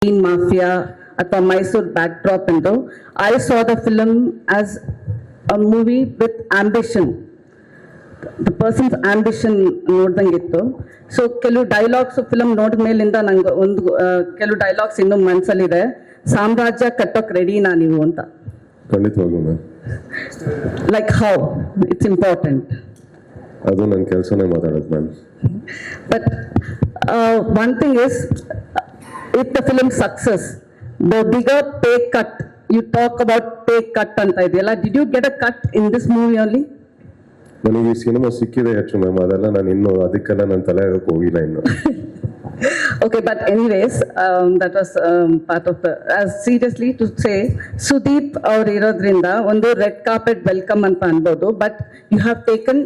Green Mafia at the Mysore backdrop into. I saw the film as a movie with ambition. The person's ambition ನೋಡ್ದಂಗಿತ್ತು. So ಕೆಲವು dialogues film ನೋಡಿದ ಮೇಲಿಂದ ನಂಗೆ ಕೆಲವು dialogues ಇನ್ನೂ ಮನಸ್ಸಲ್ಲಿದೆ. ಸಾಮ್ರಾಜ್ಯ ಕಟ್ಟೋಕ್ ರೆಡಿನಾ ನೀವು ಅಂತ. ಖಂಡಿತವಾಗ್ಲೂ ಲೈಕ್ ಹೌ ಇಟ್ಸ್ ಇಂಪಾರ್ಟೆಂಟ್. ಅದು ನನ್ನ ಕೆಲಸನೇ ಮಾತಾಡೋದು ma'am. But one thing is, if the film success, the bigger pay cut, you talk about pay cut anta ideyalla, did you get a cut in this movie only? ನನಗೆ ಈ cinema ಸಿಕ್ಕಿದೆ ಹೆಚ್ಚು ma'am, ಅದೆಲ್ಲ ನಾನು ಇನ್ನೂ ಅದಕ್ಕೆಲ್ಲ ನನ್ನ ತಲೆ ಹೋಗಿಲ್ಲ ಇನ್ನು. Okay, but anyways, that was part of the, as seriously to say, Sudeep ಅವರು ಇರೋದ್ರಿಂದ ಒಂದು ರೆಡ್ ಕಾರ್ಪೆಟ್ ವೆಲ್ಕಮ್ ಅಂತ ಅನ್ಬೋದು. But you have taken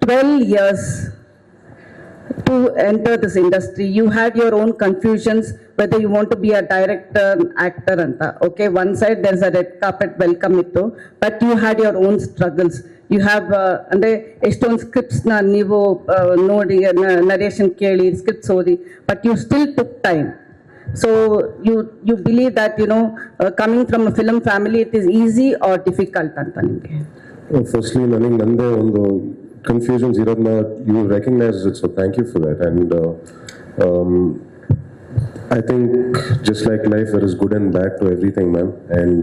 12 years to enter this industry. You had your own confusions whether you want to be a director, actor anta. Okay, one side there's a red carpet welcome ittu, but you had your own struggles. You have andre eston scripts na ನೀವು ನೋಡಿ narration ಕೇಳಿ scripts ಓದಿ, but you still took time. So you believe that, you know, coming from a film family, it is easy or difficult anta ನಿಮಗೆ? Firstly ನನಗೆ ನಂದೇ ಒಂದು confusions irodna you recognize it, so thank you for that. And I think just like life, there is good and bad to everything, ma'am. And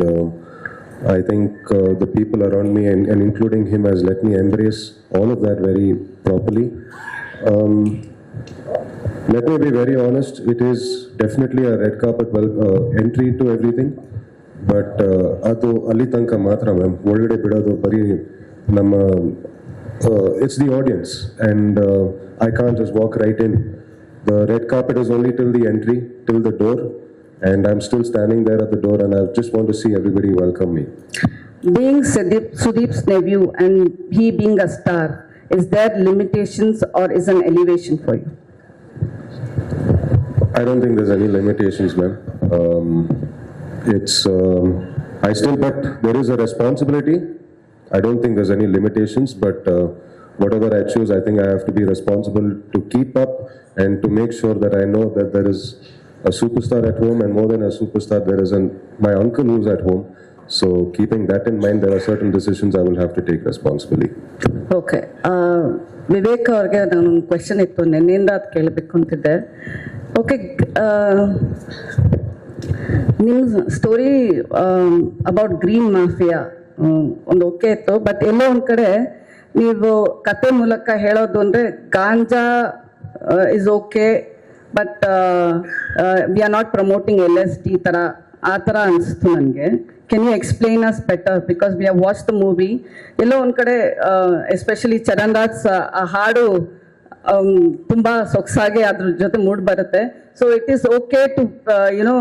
I think the people around me and including him has let me embrace all of that very properly. Let me be very honest, it is definitely a red carpet entry to everything, but adu alli tanka matra ma'am. Olgade bidodu bari nama it's the audience, and I can't just walk right in. The red carpet is only till the entry, till the door, and I'm still standing there at the door, and I just want to see everybody welcome me. Being Sudeep's nephew and he being a star, is there limitations or is an elevation for you? I don't think there's any limitations, ma'am. But there is a responsibility. I don't think there's any limitations, but whatever I choose, I think I have to be responsible to keep up and to make sure that I know that there is a superstar at home, and more than a superstar, there is my uncle who's at home. So keeping that in mind, there are certain decisions I will have to take responsibly. Okay. Vivek ಅವ್ರಿಗೆ ನಾನು question ಇತ್ತು, ನಿನ್ನೆಯಿಂದ ಅದು ಕೇಳಬೇಕು ಅಂತಿದ್ದೆ. Okay, ನಿಮ್ಮ story about green mafia ಒಂದು okay ಇತ್ತು, ಬಟ್ ಎಲ್ಲೋ ಒಂದು ಕಡೆ ನೀವು ಕತೆ ಮೂಲಕ ಹೇಳೋದು ಅಂದರೆ ganja is okay, but we are not promoting LSD ಥರ, ಆ ಥರ ಅನಿಸ್ತು ನನಗೆ. Can you explain us better, because we have watch the movie. ಎಲ್ಲೋ ಒಂದು ಕಡೆ ಎಸ್ಪೆಷಲಿ ಚರಣ್ ರಾಜ್ ಆ ಹಾಡು ತುಂಬ ಸೊಗಸಾಗಿ ಅದ್ರ ಜೊತೆ ಮೂಡ್ ಬರುತ್ತೆ. So it is okay to you know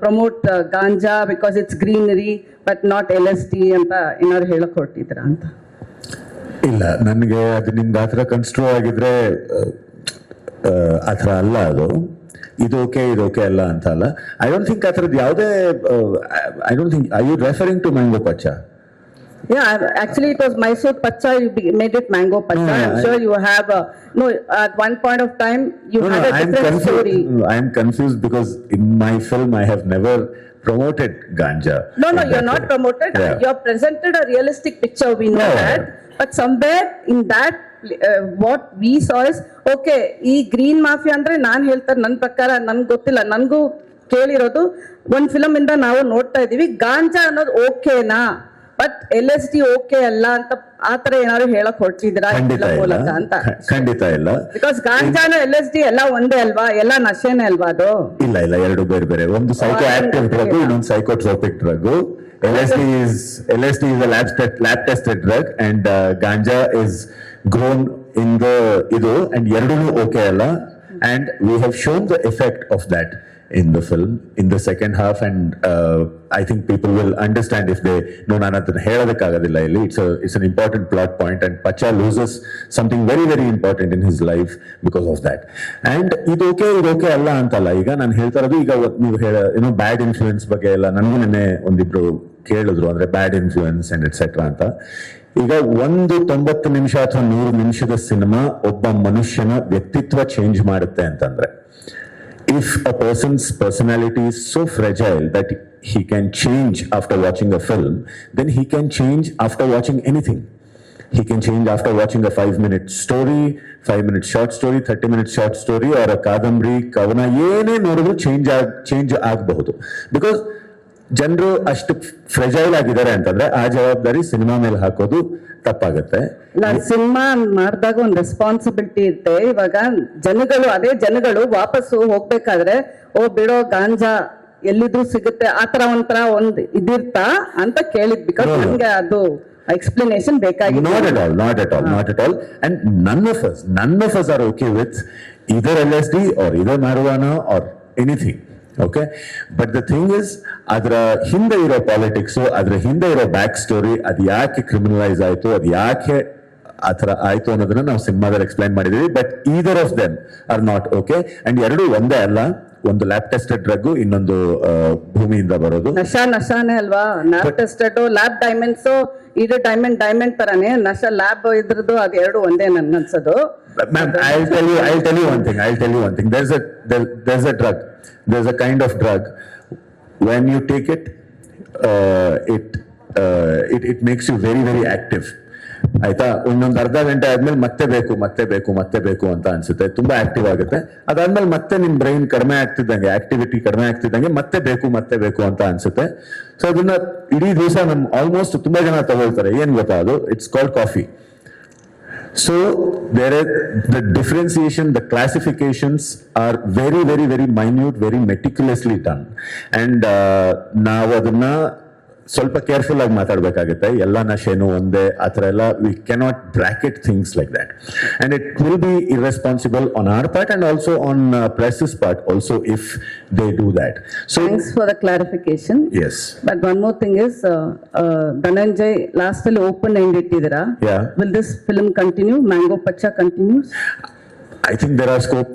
promote ganja because it's greenery, but not LSD ಅಂತ ಏನಾದ್ರು ಹೇಳಕ್ ಹೊರಟಿದ್ದೀರಾ ಅಂತ? ಇಲ್ಲ, ನನಗೆ ಅದು ನಿಮ್ಗೆ ಆ ಥರ ಕನ್ಸ್ಟ್ರೂ ಆಗಿದ್ರೆ ಆ ಥರ ಅಲ್ಲ. ಅದು ಇದು ಓಕೆ ಅಲ್ಲ ಅಂತ ಅಲ್ಲ. ಐ ಡೋಂಟ್ ಥಿಂಕ್ ಆ ಥರದ್ದು ಯಾವುದೇ I don't think. I you referring to mango Pachcha? Yeah, actually it was Mysore Pacha, you made it Mango Pacha. No, I'm sure you have no, at one point of time you had a different story. I am confused because in my film I have never promoted ganja. No, you're not promoted. Yeah. You have presented a realistic picture, we know that. But somewhere in that what we saw is, okay, ಈ green mafia ಅಂದ್ರೆ ನಾನು ಹೇಳ್ತಾರೆ ನನ್ನ ಪ್ರಕಾರ, ನನ್ಗೆ ಗೊತ್ತಿಲ್ಲ, ನನಗೂ ಕೇಳಿರೋದು ಒಂದು ಫಿಲಮ್ ಇಂದ ನಾವು ನೋಡ್ತಾ ಇದೀವಿ, ಗಾಂಜಾ ಅನ್ನೋದು ಓಕೆನಾ ಬಟ್ LSD ಓಕೆ ಅಲ್ಲ ಅಂತ ಆ ತರ ಏನಾದ್ರು ಹೇಳಕ್ ಹೊರಟಿದ್ದೀರಾ ಮೂಲಕ ಅಂತ? ಖಂಡಿತ ಇಲ್ಲ. ಬಿಕಾಸ್ ಗಾಂಜಾನು LSD ಎಲ್ಲ ಒಂದೇ ಅಲ್ವಾ, ಎಲ್ಲ ನಶೆನೇ ಅಲ್ವಾ ಅದು? ಇಲ್ಲ, ಎರಡು ಬೇರೆ. ಒಂದು ಸೈಕೋ ಆಕ್ಟಿವ್ ಡ್ರಗ್, ಇನ್ನೊಂದು psychotropic drug. LSD is a lab tested drug, and ganja is grown in the idu, and ಎರಡೂ ಓಕೆ ಅಲ್ಲ. And we have shown the effect of that in the film in the second half, and I think people will understand if they know. ನಾನು ಅದನ್ನ ಹೇಳೋದಕ್ಕಾಗೋದಿಲ್ಲ ಇಲ್ಲಿ. It's an important plot point, and Pacha loses something very very important in his life because of that. And ಇದು okay ಅಲ್ಲ ಅಂತಲ್ಲ. ಈಗ ನಾನು ಹೇಳ್ತಾ ಇರೋದು, ಈಗ ನೀವು ಏನೋ ಬ್ಯಾಡ್ ಇನ್ಫ್ಲೂಯೆನ್ಸ್ ಬಗ್ಗೆ ಎಲ್ಲ ನನಗೂ ನೆನ್ನೆ ಒಂದಿಬ್ರು ಕೇಳಿದ್ರು, ಅಂದ್ರೆ ಬ್ಯಾಡ್ ಇನ್ಫ್ಲೂಯೆನ್ಸ್ ಅಂಡ್ ಎಟ್ಸೆಟ್ರಾ ಅಂತ. ಈಗ 90 ನಿಮಿಷ ಅಥವಾ 100 ನಿಮಿಷದ ಸಿನಿಮಾ ಒಬ್ಬ ಮನುಷ್ಯನ ವ್ಯಕ್ತಿತ್ವ ಚೇಂಜ್ ಮಾಡುತ್ತೆ ಅಂತಂದ್ರೆ, if a person's personality is so fragile that he can change after watching a film, then he can change after watching anything. He can change after watching a 5-minute story, 5-minute short story, 30-minute short story, or a kadambari, kavana, ಏನೇ ನೋಡಿದ್ರು change ಆಗಬಹುದು. Because ಜನರು ಅಷ್ಟು fragile ಆಗಿದ್ದಾರೆ ಅಂತಂದ್ರೆ ಆ ಜವಾಬ್ದಾರಿ cinema ಮೇಲೆ ಹಾಕೋದು ತಪ್ಪಾಗತ್ತೆ. ಸಿನಿಮಾ ಮಾಡಿದಾಗ ಒಂದು ರೆಸ್ಪಾನ್ಸಿಬಿಲಿಟಿ ಇರುತ್ತೆ. ಇವಾಗ ಅದೇ ಜನಗಳು ವಾಪಸ್ಸು ಹೋಗ್ಬೇಕಾದ್ರೆ ಬಿಡೋ ಗಾಂಜಾ ಎಲ್ಲಿದ್ರು ಸಿಗುತ್ತೆ ಆತರ ಒಂಥರ ಒಂದ್ ಇದಿರ್ತಾ ಅಂತ ಕೇಳಿದ್. ಬಿಕಾಸ್ ನನ್ಗೆ ಅದು explanation ಬೇಕಾಗಿದೆ. Not at all. And none of us are okay with either LSD or either marijuana or anything. Okay, but the thing is, adra ಹಿಂದೆ ಇರೋ ಪಾಲಿಟಿಕ್ಸ್, adra ಹಿಂದೆ ಇರೋ ಬ್ಯಾಕ್ ಸ್ಟೋರಿ, ಅದು ಯಾಕೆ ಕ್ರಿಮಿನಲೈಸ್ ಆಯ್ತು, ಅದು ಯಾಕೆ ಆತರ ಆಯ್ತು ಅನ್ನೋದನ್ನ ನಾವು ಸಿನಿಮಾದಲ್ಲಿ ಎಕ್ಸ್ಪ್ಲೈನ್ ಮಾಡಿದೀವಿ. But either of them are not okay. And ಎರಡು ಒಂದೇ ಅಲ್ಲ, ಒಂದು ಲ್ಯಾಬ್ ಟೆಸ್ಟೆಡ್ ಡ್ರಗ್, ಇನ್ನೊಂದು ಭೂಮಿಯಿಂದ ಬರೋದು. ನಶಾನೇ ಅಲ್ವಾ? ಲ್ಯಾಬ್ ಟೆಸ್ಟೆಡ್, ಲ್ಯಾಬ್ ಡೈಮಂಡ್ಸ್, ಇದು ಡೈಮಂಡ್ ತರಾನೇ ನಶಾ. ಲ್ಯಾಬ್ ಇದ್ರದ್ದು ಅದು ಎರಡು ಒಂದೇ ನನ್ಗನ್ಸೋದು. Ma'am, I'll tell you one thing. There's a drug. There's a kind of drug. When you take it, it makes you very, very active. ಆಯ್ತಾ? ಇನ್ನೊಂದು ಅರ್ಧ ಗಂಟೆ ಆದ್ಮೇಲೆ ಮತ್ತೆ ಬೇಕು ಅಂತ ಅನ್ಸುತ್ತೆ, ತುಂಬಾ ಆಕ್ಟಿವ್ ಆಗುತ್ತೆ. ಅದಾದ್ಮೇಲೆ ಮತ್ತೆ ನಿಮ್ ಬ್ರೈನ್ ಕಡಿಮೆ ಆಗ್ತಿದ್ದಂಗೆ, ಆಕ್ಟಿವಿಟಿ ಕಡಿಮೆ ಆಗ್ತಿದ್ದಂಗೆ ಮತ್ತೆ ಬೇಕು ಅಂತ ಅನ್ಸುತ್ತೆ. ಸೊ ಅದನ್ನ ಇಡೀ ದಿವಸ ಆಲ್ಮೋಸ್ಟ್ ತುಂಬಾ ಜನ ತಗೊಳ್ತಾರೆ. ಏನ್ ಗೊತ್ತಾ ಅದು? It's called coffee. So there is the differentiation, the classifications are very, very, very minute, very meticulously done. And ನಾವು ಅದನ್ನ ಸ್ವಲ್ಪ ಕೇರ್ಫುಲ್ ಆಗಿ ಮಾತಾಡ್ಬೇಕಾಗುತ್ತೆ. ಎಲ್ಲ ನಶೆನು ಒಂದೇ ಆತರ ಎಲ್ಲ, we cannot bracket things like that. And it will be irresponsible on our part and also on press's part also if they do that. So thanks for the clarification. Yes. But one more thing is, Dhananjay, last ಅಲ್ಲಿ open end ಇಟ್ಟಿದ್ದೀರಾ. Yeah. Will this film continue? Mango Pacha continues? I think there are scope.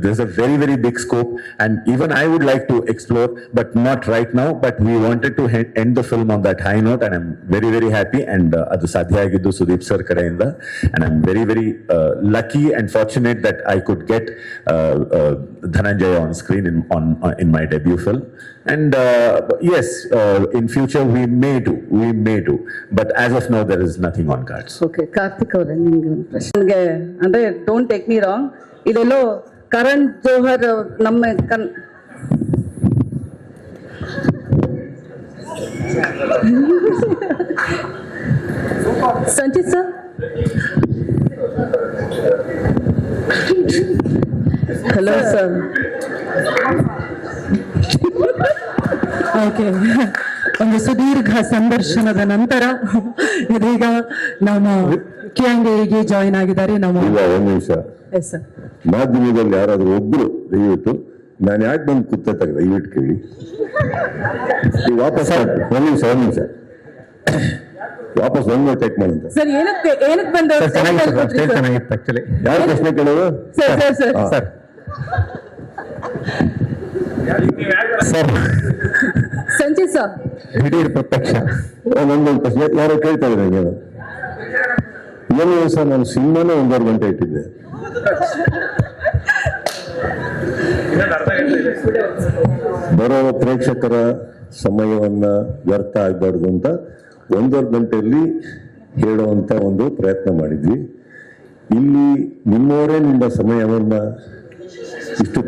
There's a very, very big scope, and even I would like to explore, but not right now. But we wanted to end the film on that high note, and I'm very, very happy. And adu sadhya agiddu Sudeep sir kadeyinda, and I'm very, very lucky and fortunate that I could get Dhananjay on screen in my debut film. And yes, in future we may do, but as of now there is nothing on cards. Okay, Karthik ಅವರೇ, ನಿಮ್ಗೆ ಒಂದು ಪ್ರಶ್ನೆಗೆ, ಅಂದ್ರೆ don't take me wrong, ಇದೆಲ್ಲೋ ಕರಣ್ ಜೋಹರ್ ನಮ್ಮ Sanchit sir, hello sir. Okay, ಒಂದು ಸುದೀರ್ಘ ಸಂದರ್ಶನದ ನಂತರ ಇದೀಗ ನಮ್ಮ Q&A ಜಾಯಿನ್ ಆಗಿದ್ದಾರೆ ನಮ್ಮ. ಒಂದು ನಿಮಿಷ, ಎಸ್ ಸರ್. ಮಾಧ್ಯಮದಲ್ಲಿ ಯಾರಾದ್ರೂ ಒಬ್ರು ದಯವಿಟ್ಟು ನಾನು ಯಾಕೆ ಬಂದು ಕೂತ ದಯವಿಟ್ಟು ಕೇಳಿ, ಈಗ ವಾಪಸ್ ಒಂದ್ ನಿಮಿಷ ವಾಪಸ್ ಒಂದು ಟೇಕ್ ಮಾಡಂತ ಸರ್, ಏನಕ್ಕೆ ಬಂದ ಚೆನ್ನಾಗಿತ್ತು ಆಕ್ಚುಲಿ. ಯಾರು ಪ್ರಶ್ನೆ ಕೇಳೋದು? ಸರ್ ಸಂಚಿತ್ ಸರ್, ಇಡೀ ಪ್ರತ್ಯಕ್ಷ ಒಂದೊಂದು ಪ್ರಶ್ನೆ ಯಾರೋ ಕೇಳ್ತಾ ಇದ್ದಾರೆ. ಏನು ಸರ್, ನಾನು ಸಿನಿಮಾನೇ 1.5 ಗಂಟೆ ಇಟ್ಟಿದ್ದೆ. ಬರೋ ಪ್ರೇಕ್ಷಕರ ಸಮಯವನ್ನ ವ್ಯರ್ಥ ಆಗ್ಬಾರ್ದು ಅಂತ 1.5 ಗಂಟೆಯಲ್ಲಿ ಹೇಳುವಂತ ಒಂದು ಪ್ರಯತ್ನ ಮಾಡಿದ್ವಿ. ಇಲ್ಲಿ ನಿಮ್ಮವರೇ ನಿಮ್ಮ ಸಮಯವನ್ನ ಇಷ್ಟು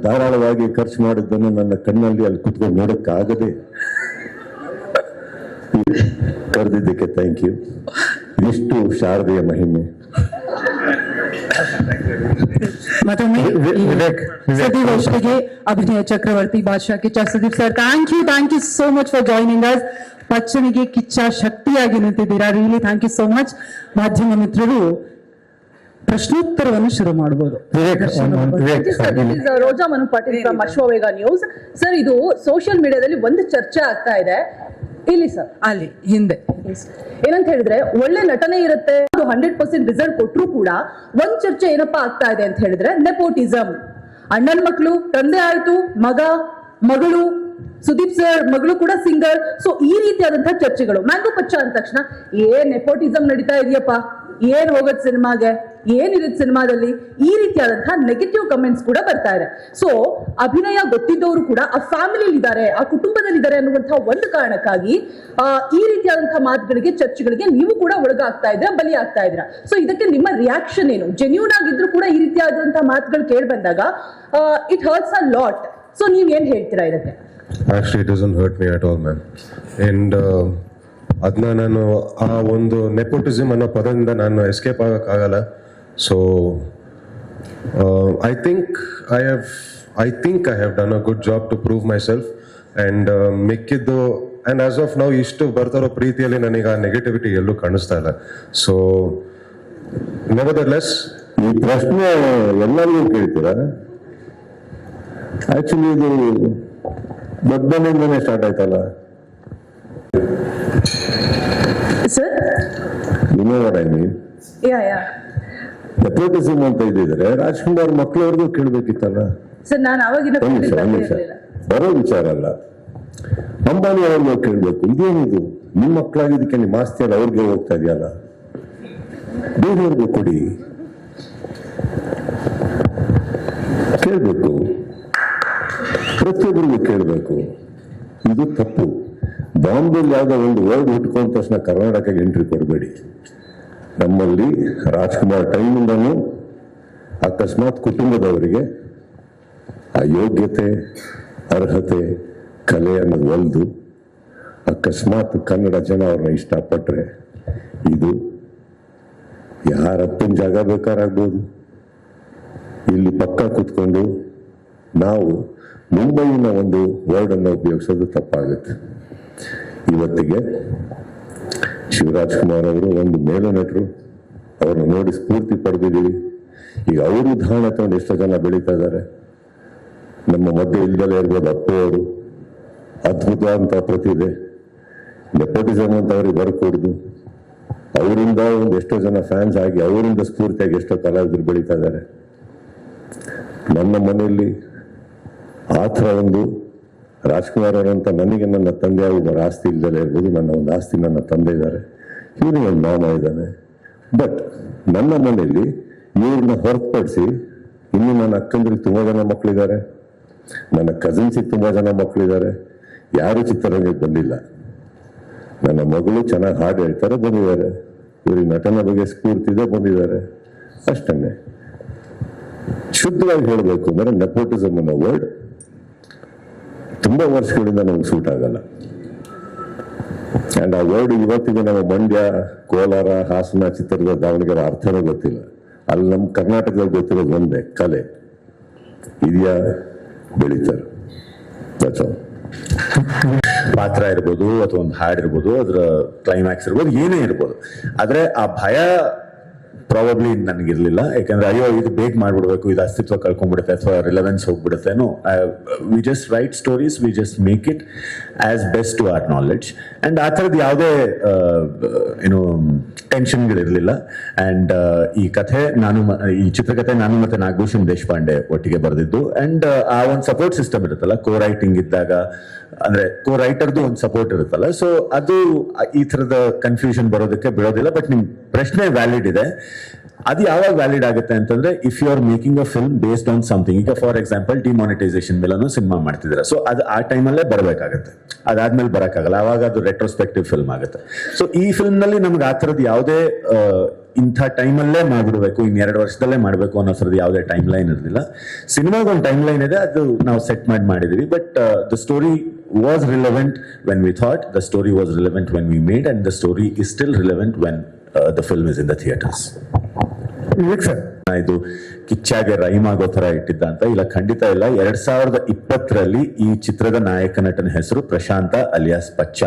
ಧಾರಾಳವಾಗಿ ಖರ್ಚು ಮಾಡಿದ್ದನ್ನು ನನ್ನ ಕಣ್ಣಲ್ಲಿ ಅಲ್ಲಿ ಕುತ್ಕೊಂಡು ನೋಡಕ್ಕಾಗದೆ ಕರೆದಿದ್ದಕ್ಕೆ ಥ್ಯಾಂಕ್ ಯು. ಇಷ್ಟು ಶಾರದೆಯ ಮಹಿಮೆ. ಮತ್ತೊಮ್ಮೆ ಸುದ್ದಿಗೋಷ್ಠಿಗೆ ಅಭಿನಯ ಚಕ್ರವರ್ತಿ Baadshah Kichcha Sudeep sir, thank you so much for joining us. ಪಚ್ಚನಿಗೆ ಕಿಚ್ಚ ಶಕ್ತಿಯಾಗಿ ನಿಂತಿದ್ದೀರಾ, really thank you so much. ಮಾಧ್ಯಮ ಮಿತ್ರರು ಪ್ರಶ್ನೋತ್ತರವನ್ನು ಶುರು ಮಾಡಬಹುದು. Roja Manu Patil from Ashwavega news. Sir, ಇದು ಸೋಷಿಯಲ್ ಮೀಡಿಯಾದಲ್ಲಿ ಒಂದು ಚರ್ಚೆ ಆಗ್ತಾ ಇದೆ ಇಲ್ಲಿ ಸರ್, ಅಲ್ಲಿ ಹಿಂದೆ ಏನಂತ ಹೇಳಿದ್ರೆ, ಒಳ್ಳೆ ನಟನೆ ಇರುತ್ತೆ, 100% ರಿಸಲ್ಟ್ ಕೊಟ್ಟರು ಕೂಡ ಒಂದ್ ಚರ್ಚೆ ಏನಪ್ಪಾ ಆಗ್ತಾ ಇದೆ ಅಂತ ಹೇಳಿದ್ರೆ ನೆಪೋಟಿಸಮ್. ಅಣ್ಣನ್ ಮಕ್ಕಳು, ತಂದೆ ಆಯ್ತು, ಮಗಳು, ಸುದೀಪ್ ಸರ್ ಮಗಳು ಕೂಡ ಸಿಂಗರ್. ಸೊ ಈ ರೀತಿಯಾದಂತಹ ಚರ್ಚೆಗಳು. ಮ್ಯಾಂಗೋ ಪಚ್ಚ ಅಂದ ತಕ್ಷಣ ಏನ್ ನೆಪೋಟಿಸಮ್ ನಡೀತಾ ಇದೆಯಪ್ಪ, ಏನ್ ಹೋಗತ್ ಸಿನಿಮಾಗೆ, ಏನಿರುತ್ತೆ ಸಿನಿಮಾದಲ್ಲಿ, ಈ ರೀತಿಯಾದಂತಹ ನೆಗೆಟಿವ್ ಕಮೆಂಟ್ಸ್ ಕೂಡ ಬರ್ತಾ ಇದೆ. ಸೊ ಅಭಿನಯ ಗೊತ್ತಿದ್ದವರು ಕೂಡ ಆ ಫ್ಯಾಮಿಲಿ ಇದ್ದಾರೆ, ಆ ಕುಟುಂಬದಲ್ಲಿ ಇದ್ದಾರೆ ಅನ್ನುವಂತಹ ಒಂದು ಕಾರಣಕ್ಕಾಗಿ ಈ ರೀತಿಯಾದಂತಹ ಮಾತುಗಳಿಗೆ, ಚರ್ಚೆಗಳಿಗೆ ನೀವು ಕೂಡ ಒಳಗಾಗ್ತಾ ಇದ್ದೀರಾ, ಬಲಿ ಆಗ್ತಾ ಇದ್ದೀರಾ. ಸೊ ಇದಕ್ಕೆ ನಿಮ್ಮ ರಿಯಾಕ್ಷನ್ ಏನು? ಜೆನ್ಯೂನ್ ಆಗಿದ್ರು ಕೂಡ ಈ ರೀತಿಯಾದಂತಹ ಮಾತುಗಳು ಕೇಳಿ ಬಂದಾಗ it hertz a lot. So ನೀವ್ ಏನ್ ಹೇಳ್ತೀರಾ ಇದಕ್ಕೆ? Actually, it doesn't hurt me at all, ma'am. And ಅದನ್ನ ನಾನು ಆ ಒಂದು ನೆಪೋಟಿಸಮ್ ಅನ್ನೋ ಪದದಿಂದ ನಾನು ಎಸ್ಕೇಪ್ ಆಗಕ್ಕಾಗಲ್ಲ. So I think I have done a good job to prove myself. And ಮಿಕ್ಕಿದ್ದು ಆ್ಯಂಡ್ ಆಸ್ ಆಫ್ ನಾವು ಇಷ್ಟು ಬರ್ತಾರೋ ಪ್ರೀತಿಯಲ್ಲಿ ನನಗೆ ಆ ನೆಗೆಟಿವಿಟಿ ಎಲ್ಲೂ ಕಾಣಿಸ್ತಾ ಇಲ್ಲ. ಸೊ ನೆವರ್ದಲೆಸ್ ಈ ಪ್ರಶ್ನೆ ಎಲ್ಲರಿಗೂ ಕೇಳ್ತೀರಾ? ಆಕ್ಚುಲಿ ಇದು ದೊಡ್ಡನಿಂದನೇ ಸ್ಟಾರ್ಟ್ ಆಯ್ತಲ್ಲ. Sir You know what I mean? Yeah nepotism ಅಂತ ಇದ್ದಿದ್ರೆ ರಾಜ್ಕುಮಾರ್ ಮಕ್ಕಳವ್ರಿಗೂ ಕೇಳ್ಬೇಕಿತ್ತಲ್ಲ. ಸರ್ ನಾನು ಅವಾಗಿನ ಒಂದ್ ನಿಮಿಷ ಬರೋ ವಿಚಾರ ಅಲ್ಲ. ಅಂಬಾನಿ ಅವ್ರಿಗೂ ಕೇಳ್ಬೇಕು, ಇದೇನಿದು ನಿಮ್ಮ ಮಕ್ಕಳಾಗಿದ್ದಕ್ಕೆ ನಿಮ್ಮ ಆಸ್ತಿ ಅಲ್ಲ ಅವ್ರಿಗೆ ಹೋಗ್ತಾ ಇದೆಯಲ್ಲ, ಬೇರೆಯವ್ರಿಗೂ ಕೊಡಿ, ಕೇಳ್ಬೇಕು, ಪ್ರತಿಯೊಬ್ಬರಿಗೂ ಕೇಳಬೇಕು. ಇದು ತಪ್ಪು. ಬಾಂಬೆಲಿ ಯಾವುದೋ ಒಂದು ವರ್ಡ್ ಹುಟ್ಕೊಂಡ ತಕ್ಷಣ ಕರ್ನಾಟಕಕ್ಕೆ ಎಂಟ್ರಿ ಕೊಡಬೇಡಿ. ನಮ್ಮಲ್ಲಿ ರಾಜ್ಕುಮಾರ್ ಟೈಮಿಂದನೂ ಅಕಸ್ಮಾತ್ ಕುಟುಂಬದವರಿಗೆ ಆ ಯೋಗ್ಯತೆ, ಅರ್ಹತೆ, ಕಲೆ ಅನ್ನೋದು ಒಲ್ದು ಅಕಸ್ಮಾತ್ ಕನ್ನಡ ಜನ ಅವ್ರನ್ನ ಇಷ್ಟಪಟ್ಟರೆ ಇದು ಯಾರಪ್ಪನ ಜಾಗ ಬೇಕಾರಾಗ್ಬೋದು. ಇಲ್ಲಿ ಪಕ್ಕ ಕೂತ್ಕೊಂಡು ನಾವು ಮುಂಬೈನ ಒಂದು ವರ್ಡ್ ಅನ್ನು ಉಪಯೋಗಿಸೋದು ತಪ್ಪಾಗುತ್ತೆ. ಇವತ್ತಿಗೆ ಶಿವರಾಜ್ ಕುಮಾರ್ ಅವರು ಒಂದು ಮೇಲು ನಟರು, ಅವ್ರನ್ನ ನೋಡಿ ಸ್ಫೂರ್ತಿ ಪಡೆದಿದ್ದೀವಿ. ಈಗ ಅವರು ಉದಾಹರಣೆ ತಗೊಂಡು ಎಷ್ಟೋ ಜನ ಬೆಳೀತಾ ಇದ್ದಾರೆ. ನಮ್ಮ ಮಧ್ಯೆ ಇಲ್ದಲೇ ಇರ್ಬೋದು ಅಪ್ಪು ಅವರು, ಅದ್ಭುತವಾದಂಥ ಪ್ರತಿಭೆ. ನೆಪೋಟಿಸಮ್ ಅಂತ ಅವ್ರಿಗೆ ಬರ್ಕೊಡ್ದು ಅವರಿಂದ ಒಂದು ಎಷ್ಟೋ ಜನ ಫ್ಯಾನ್ಸ್ ಆಗಿ ಅವರಿಂದ ಸ್ಫೂರ್ತಿಯಾಗಿ ಎಷ್ಟೋ ಕಲಾವಿದರು ಬೆಳೀತಾ ಇದ್ದಾರೆ. ನನ್ನ ಮನೆಯಲ್ಲಿ ಆ ಥರ ಒಂದು ರಾಜ್ಕುಮಾರ್ ಅವರಂತ ನನಗೆ ನನ್ನ ತಂದೆ ಒಬ್ಬರ ಆಸ್ತಿ ಇಲ್ದಲೇ ಇರ್ಬೋದು, ನನ್ನ ಒಂದು ಆಸ್ತಿ ನನ್ನ ತಂದೆ ಇದ್ದಾರೆ, ಇವನಿಗೆ ಒಂದು ಮಾಮ ಇದ್ದಾನೆ. ಬಟ್ ನನ್ನ ಮನೆಯಲ್ಲಿ ಇವ್ರನ್ನ ಹೊರತುಪಡಿಸಿ ಇನ್ನು ನನ್ನ ಅಕ್ಕಂದ್ರಿಗೆ ತುಂಬ ಜನ ಮಕ್ಕಳಿದ್ದಾರೆ, ನನ್ನ ಕಸಿನ್ಸಿಗೆ ತುಂಬ ಜನ ಮಕ್ಕಳಿದ್ದಾರೆ. ಯಾರು ಚಿತ್ರರಂಗಕ್ಕೆ ಬಂದಿಲ್ಲ. ನನ್ನ ಮಗಳು ಚೆನ್ನಾಗಿ ಹಾಡು ಹೇಳ್ತಾರೆ, ಬಂದಿದ್ದಾರೆ. ಇವ್ರಿಗೆ ನಟನ ಬಗ್ಗೆ ಸ್ಫೂರ್ತಿ ಇದೆ, ಬಂದಿದ್ದಾರೆ. ಅಷ್ಟನ್ನೇ. ಶುದ್ಧವಾಗಿ ಹೇಳಬೇಕು ಅಂದ್ರೆ ನೆಪೋಟಿಸಮ್ ಅನ್ನೋ ವರ್ಡ್ ತುಂಬಾ ವರ್ಷಗಳಿಂದ ನಮ್ಗೆ ಸೂಟ್ ಆಗಲ್ಲ. ಅಂಡ್ ಆ ವರ್ಡ್ ಇವತ್ತಿಗೆ ನಮ್ಮ ಮಂಡ್ಯ, ಕೋಲಾರ, ಹಾಸನ, ಚಿತ್ರದುರ್ಗ, ದಾವಣಗೆರೆ ಅರ್ಥನೇ ಗೊತ್ತಿಲ್ಲ. ಅಲ್ಲಿ ನಮ್ಮ ಕರ್ನಾಟಕದಲ್ಲಿ ಗೊತ್ತಿರೋದು ಒಂದೇ, ಕಲೆ ಇದೆಯಾ, ಬೆಳೀತಾರೆ. ಪಾತ್ರ ಇರ್ಬೋದು ಅಥವಾ ಒಂದು ಹಾಡ್ ಇರ್ಬೋದು, ಅದರ ಕ್ಲೈಮ್ಯಾಕ್ಸ್ ಇರ್ಬೋದು, ಏನೇ ಇರ್ಬೋದು. ಆದ್ರೆ ಆ ಭಯ ಪ್ರಾಬಬ್ಲಿ ನನಗಿರ್ಲಿಲ್ಲ. ಯಾಕಂದ್ರೆ ಅಯ್ಯೋ ಇದು ಬೇಗ ಮಾಡ್ಬಿಡ್ಬೇಕು, ಇದು ಅಸ್ತಿತ್ವ ಕಳ್ಕೊಂಡ್ಬಿಡುತ್ತೆ ಅಥವಾ ರಿಲೆವೆನ್ಸ್ ಹೋಗ್ಬಿಡುತ್ತೆ. No, we just write stories, we just make it as best to our knowledge. And ಆ ಥರದ್ದು ಯಾವುದೇ ಏನು ಟೆನ್ಷನ್ಗಳಿರಲಿಲ್ಲ. ಅಂಡ್ ಈ ಕಥೆ ಈ ಚಿತ್ರಕಥೆ ನಾನು ಮತ್ತೆ ನಾಗಭೂಷಣ್ ದೇಶಪಾಂಡೆ ಒಟ್ಟಿಗೆ ಬರೆದಿದ್ದು. ಅಂಡ್ ಆ ಒಂದು ಸಪೋರ್ಟ್ ಸಿಸ್ಟಮ್ ಇರುತ್ತಲ್ಲ, ಕೋ ರೈಟಿಂಗ್ ಇದ್ದಾಗ, ಅಂದ್ರೆ ಕೋ ರೈಟರ್ದು ಒಂದು ಸಪೋರ್ಟ್ ಇರುತ್ತಲ್ಲ, ಸೊ ಅದು ಈ ಥರದ ಕನ್ಫ್ಯೂಷನ್ ಬರೋದಕ್ಕೆ ಬಿಡೋದಿಲ್ಲ. ಬಟ್ ನಿಮ್ ಪ್ರಶ್ನೆ ವ್ಯಾಲಿಡ್ ಇದೆ. ಅದು ಯಾವಾಗ ವ್ಯಾಲಿಡ್ ಆಗುತ್ತೆ ಅಂತಂದ್ರೆ, if you are making a film based on something. ಈಗ ಫಾರ್ ಎಕ್ಸಾಂಪಲ್ ಡಿಮಾನಿಟೈಸೇಷನ್ ಮೇಲೂ ಸಿನಿಮಾ ಮಾಡ್ತಿದ್ದೀರಾ, ಸೊ ಅದು ಆ ಟೈಮಲ್ಲೇ ಬರಬೇಕಾಗತ್ತೆ, ಅದಾದ್ಮೇಲೆ ಬರೋಕ್ಕಾಗಲ್ಲ. ಅವಾಗ ಅದು ರೆಟ್ರೋಸ್ಪೆಕ್ಟಿವ್ ಫಿಲ್ಮ್ ಆಗುತ್ತೆ. ಸೊ ಈ ಫಿಲ್ಮ್ ನಲ್ಲಿ ನಮ್ಗೆ ಆ ಥರದ್ದು ಯಾವುದೇ ಇಂಥ ಟೈಮಲ್ಲೇ ಮಾಡ್ಬಿಡ್ಬೇಕು, ಇನ್ನು 2 ವರ್ಷದಲ್ಲೇ ಮಾಡಬೇಕು ಅನ್ನೋ ಥರದ್ದು ಯಾವುದೇ ಟೈಮ್ ಲೈನ್ ಇರಲಿಲ್ಲ. ಸಿನಿಮಾಗ ಒಂದು ಟೈಮ್ ಲೈನ್ ಇದೆ, ಅದು ನಾವು ಸೆಟ್ ಮಾಡಿದೀವಿ. But the story was relevant when we thought, the story was relevant when we made, and the story is still relevant when the film is in the theaters. ಇದು ಕಿಚ್ಚಾಗೆ rhyme ಆಗೋ ತರ ಇಟ್ಟಿದ್ದ ಅಂತ ಇಲ್ಲ, ಖಂಡಿತ ಇಲ್ಲ. 2020ರಲ್ಲಿ ಈ ಚಿತ್ರದ ನಾಯಕ ನಟನ ಹೆಸರು ಪ್ರಶಾಂತ ಅಲಿಯಾಸ್ ಪಚ್ಚ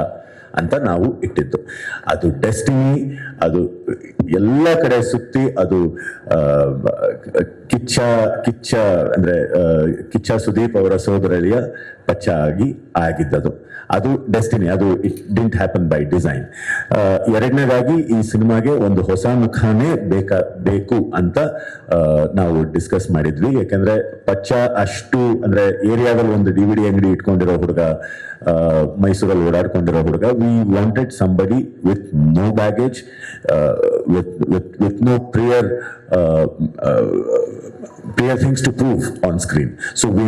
ಅಂತ ನಾವು ಇಟ್ಟಿದ್ದು. ಅದು ಡೆಸ್ಟಿನಿ, ಅದು ಎಲ್ಲ ಕಡೆ ಸುತ್ತಿ ಅದು ಕಿಚ್ಚ ಅಂದ್ರೆ ಕಿಚ್ಚ ಸುದೀಪ್ ಅವರ ಸೋದರಳಿಯ ಪಚ್ಚ ಆಗಿದ್ದದು. ಅದು ಡೆಸ್ಟಿನಿ, ಅದು it didn't happen by design. ಎರಡನೇದಾಗಿ ಈ ಸಿನಿಮಾಗೆ ಒಂದು ಹೊಸ ಮುಖಾನೇ ಬೇಕು ಅಂತ ನಾವು ಡಿಸ್ಕಸ್ ಮಾಡಿದ್ವಿ. ಯಾಕಂದ್ರೆ ಪಚ್ಚ ಅಷ್ಟು ಅಂದ್ರೆ ಏರಿಯಾದಲ್ಲಿ ಒಂದು DVD ಅಂಗಡಿ ಇಟ್ಕೊಂಡಿರೋ ಹುಡುಗ, ಮೈಸೂರಲ್ಲಿ ಓಡಾಡ್ಕೊಂಡಿರೋ ಹುಡುಗ. We wanted somebody with no baggage, with no prior things to prove on screen. So we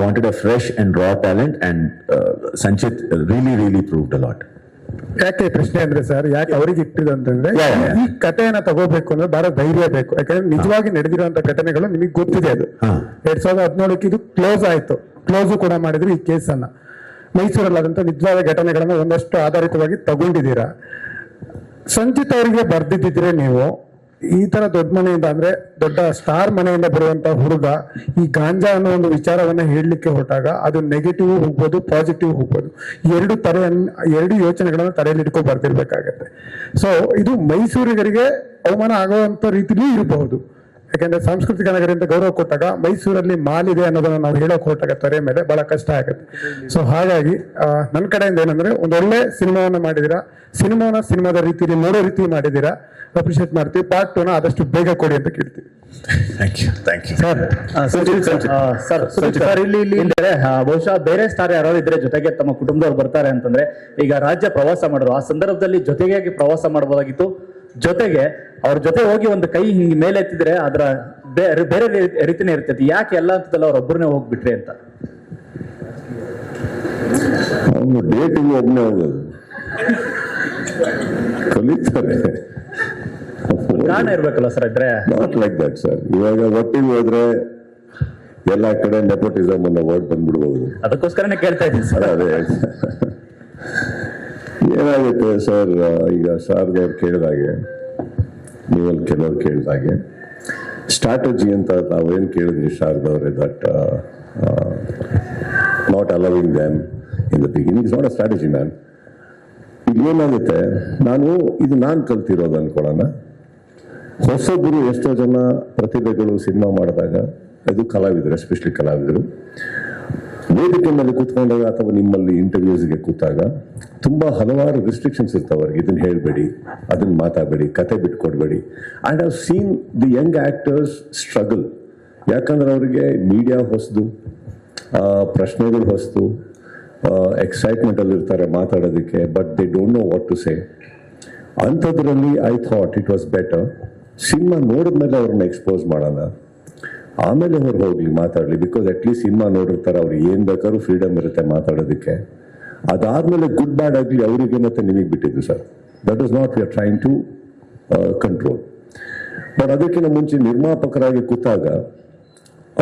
wanted a fresh and raw talent, and Sanchit really proved a lot. ಯಾಕೆ ಪ್ರಶ್ನೆ ಅಂದ್ರೆ ಸರ್, ಯಾಕೆ ಅವ್ರಿಗೆ ಇಟ್ಟಿದ್ದು ಅಂತಂದ್ರೆ Yeah, yeah, yeah. ಈ ಕಥೆಯನ್ನ ತಗೋಬೇಕು ಅಂದ್ರೆ ಬಹಳ ಧೈರ್ಯ ಬೇಕು. ಯಾಕಂದ್ರೆ ನಿಜವಾಗಿ ನಡೆದಿರುವಂತ ಘಟನೆಗಳು ನಿಮಗೆ ಗೊತ್ತಿದೆ. ಅದು 2017 ಇದು ಕ್ಲೋಸ್ ಆಯ್ತು, ಕ್ಲೋಸ್ ಕೂಡ ಮಾಡಿದ್ರು ಈ ಕೇಸನ್ನ. ಮೈಸೂರಲ್ಲಾದಂತ ನಿಜವಾದ ಘಟನೆಗಳನ್ನ ಒಂದಷ್ಟು ಆಧಾರಿತವಾಗಿ ತಗೊಂಡಿದ್ದೀರಾ. ಸಂಚಿತ್ ಅವರಿಗೆ ಬರ್ದಿದ್ದಿದ್ರೆ ನೀವು ಈ ತರ ದೊಡ್ಡ ಮನೆಯಿಂದ, ಅಂದ್ರೆ ದೊಡ್ಡ ಸ್ಟಾರ್ ಮನೆಯಿಂದ ಬರುವಂತ ಹುಡುಗ ಈ ಗಾಂಜಾ ಅನ್ನೋ ಒಂದು ವಿಚಾರವನ್ನ ಹೇಳಲಿಕ್ಕೆ ಹೊರಟಾಗ ಅದು ನೆಗೆಟಿವ್ ಹೋಗ್ಬೋದು, ಪಾಸಿಟಿವ್ ಹೋಗ್ಬೋದು. ಎರಡು ಯೋಚನೆಗಳನ್ನ ತಲೆಯಲ್ಲಿ ಇಟ್ಕೊಂಡು ಬರ್ದಿರ್ಬೇಕಾಗತ್ತೆ. ಸೊ ಇದು ಮೈಸೂರಿಗರಿಗೆ ಅವಮಾನ ಆಗುವಂತ ರೀತಿಲೂ ಇರಬಹುದು. ಯಾಕಂದ್ರೆ ಸಾಂಸ್ಕೃತಿಕ ನಗರ ಅಂತ ಗೌರವ ಕೊಟ್ಟಾಗ ಮೈಸೂರಲ್ಲಿ ಮಾಲ್ ಇದೆ ಅನ್ನೋದನ್ನ ನಾವು ಹೇಳಕ್ ಹೊರಟಾಗ ತೊರೆ ಮೇಲೆ ಬಹಳ ಕಷ್ಟ ಆಗುತ್ತೆ. ಸೊ ಹಾಗಾಗಿ ನನ್ನ ಕಡೆಯಿಂದ ಏನಂದ್ರೆ ಒಂದೊಳ್ಳೆ ಸಿನಿಮಾವನ್ನ ಮಾಡಿದೀರಾ, ಸಿನಿಮಾದ ರೀತಿಯಲ್ಲಿ ನೋಡೋ ರೀತಿ ಮಾಡಿದೀರಾ, ಅಪ್ರಿಶಿಯೇಟ್ ಮಾಡ್ತೀವಿ. ಪಾರ್ಟ್ 2 ಆದಷ್ಟು ಬೇಗ ಕೊಡಿ ಅಂತ ಕೇಳ್ತೀವಿ. Thank you. ಸರ್ ಇಲ್ಲಿ ಇದ್ರೆ ಬಹುಶಃ ಬೇರೆ ಸ್ಟಾರ್ ಯಾರು ಇದ್ರೆ ಜೊತೆಗೆ ತಮ್ಮ ಕುಟುಂಬದವ್ರು ಬರ್ತಾರೆ ಅಂತಂದ್ರೆ, ಈಗ ರಾಜ್ಯ ಪ್ರವಾಸ ಮಾಡಿದ್ರು ಆ ಸಂದರ್ಭದಲ್ಲಿ ಜೊತೆಗಾಗಿ ಪ್ರವಾಸ ಮಾಡಬಹುದಾಗಿತ್ತು. ಜೊತೆಗೆ ಅವ್ರ ಜೊತೆ ಹೋಗಿ ಒಂದು ಕೈ ಹಿಂಗ್ ಮೇಲೆ ಎತ್ತಿದ್ರೆ ಅದರ ಬೇರೆ ರೀತಿನೇ ಇರ್ತೈತಿ. ಯಾಕೆ ಎಲ್ಲ ಅಂತದಲ್ಲ ಅವ್ರೊಬ್ಬರನ್ನೇ ಹೋಗ್ಬಿಟ್ರಿ ಅಂತ? ಅವನು ಡೇಟಿಗೆ ಒಬ್ಬನೇ ಹೋಗೋದು ಕಲಿತಾರೆ. ಕಾರಣ ಇರ್ಬೇಕಲ್ಲ ಸರ್ ಇದ್ರೆ. Not like that sir. ಇವಾಗ ಒಟ್ಟಿಗೆ ಹೋದ್ರೆ ಎಲ್ಲಾ ಕಡೆ ನೆಪೋಟಿಸಮ್ ಅನ್ನೋ ವರ್ಡ್ ಬಂದ್ಬಿಡ್ಬೋದು. ಅದಕ್ಕೋಸ್ಕರನೇ ಕೇಳ್ತಾ ಇದ್ದೀನಿ ಸರ್. ಅದೇ ಏನಾಗುತ್ತೆ ಸರ್, ಈಗ ಶಾರದವ್ರು ಕೇಳಿದಾಗೆ, ನೀವಲ್ಲಿ ಕೆಲವ್ರು ಕೇಳಿದಾಗೆ ಸ್ಟ್ರಾಟಜಿ ಅಂತ ನಾವೇನು ಕೇಳಿದ್ರಿ ಶಾರದವ್ರೆ, that not allowing them in the beginning is not a strategy man. ಈಗ ಏನಾಗುತ್ತೆ, ನಾನು ಕಲ್ತಿರೋದು ಅನ್ಕೊಳ್ಳೋಣ, ಹೊಸಬ್ರು ಎಷ್ಟೋ ಜನ ಪ್ರತಿಭೆಗಳು ಸಿನಿಮಾ ಮಾಡಿದಾಗ, ಅದು ಕಲಾವಿದರು, ಎಸ್ಪೆಷಲಿ ಕಲಾವಿದರು ವೇದಿಕೆ ಮೇಲೆ ಕೂತ್ಕೊಂಡಾಗ ಅಥವಾ ನಿಮ್ಮಲ್ಲಿ ಇಂಟರ್ವ್ಯೂಸ್ಗೆ ಕೂತಾಗ ತುಂಬಾ ಹಲವಾರು ರಿಸ್ಟ್ರಿಕ್ಷನ್ಸ್ ಇರ್ತಾವೆ ಅವ್ರಿಗೆ. ಇದನ್ನ ಹೇಳ್ಬೇಡಿ, ಅದನ್ನ ಮಾತಾಡಬೇಡಿ, ಕತೆ ಬಿಟ್ಕೊಡ್ಬೇಡಿ. And have seen the young actors struggle. ಯಾಕಂದ್ರೆ ಅವರಿಗೆ ಮೀಡಿಯಾ ಹೊಸದು, ಪ್ರಶ್ನೆಗಳು ಹೊಸದು, ಎಕ್ಸೈಟ್ಮೆಂಟ್ ಅಲ್ಲಿ ಇರ್ತಾರೆ ಮಾತಾಡೋದಕ್ಕೆ, but they don't know what to say. ಅಂಥದ್ರಲ್ಲಿ I thought it was better cinema ನೋಡಿದ್ಮೇಲೆ ಅವ್ರನ್ನ ಎಕ್ಸ್ಪೋಸ್ ಮಾಡೋಣ, ಆಮೇಲೆ ಅವ್ರು ಹೋಗ್ಲಿ ಮಾತಾಡ್ಲಿ. ಬಿಕಾಸ್ ಅಟ್ಲೀಸ್ಟ್ ಸಿನಿಮಾ ನೋಡಿರ್ತಾರೆ, ಅವ್ರು ಏನ್ ಬೇಕಾದ್ರೂ ಫ್ರೀಡಮ್ ಇರುತ್ತೆ ಮಾತಾಡೋದಕ್ಕೆ. ಅದಾದ್ಮೇಲೆ ಗುಡ್ ಬ್ಯಾಡ್ ಆಗಲಿ ಅವರಿಗೆ ಮತ್ತೆ ನಿಮಗೆ ಬಿಟ್ಟಿದ್ದು sir. That is not we are trying to control. But ಅದಕ್ಕಿಂತ ಮುಂಚೆ ನಿರ್ಮಾಪಕರಾಗಿ ಕೂತಾಗ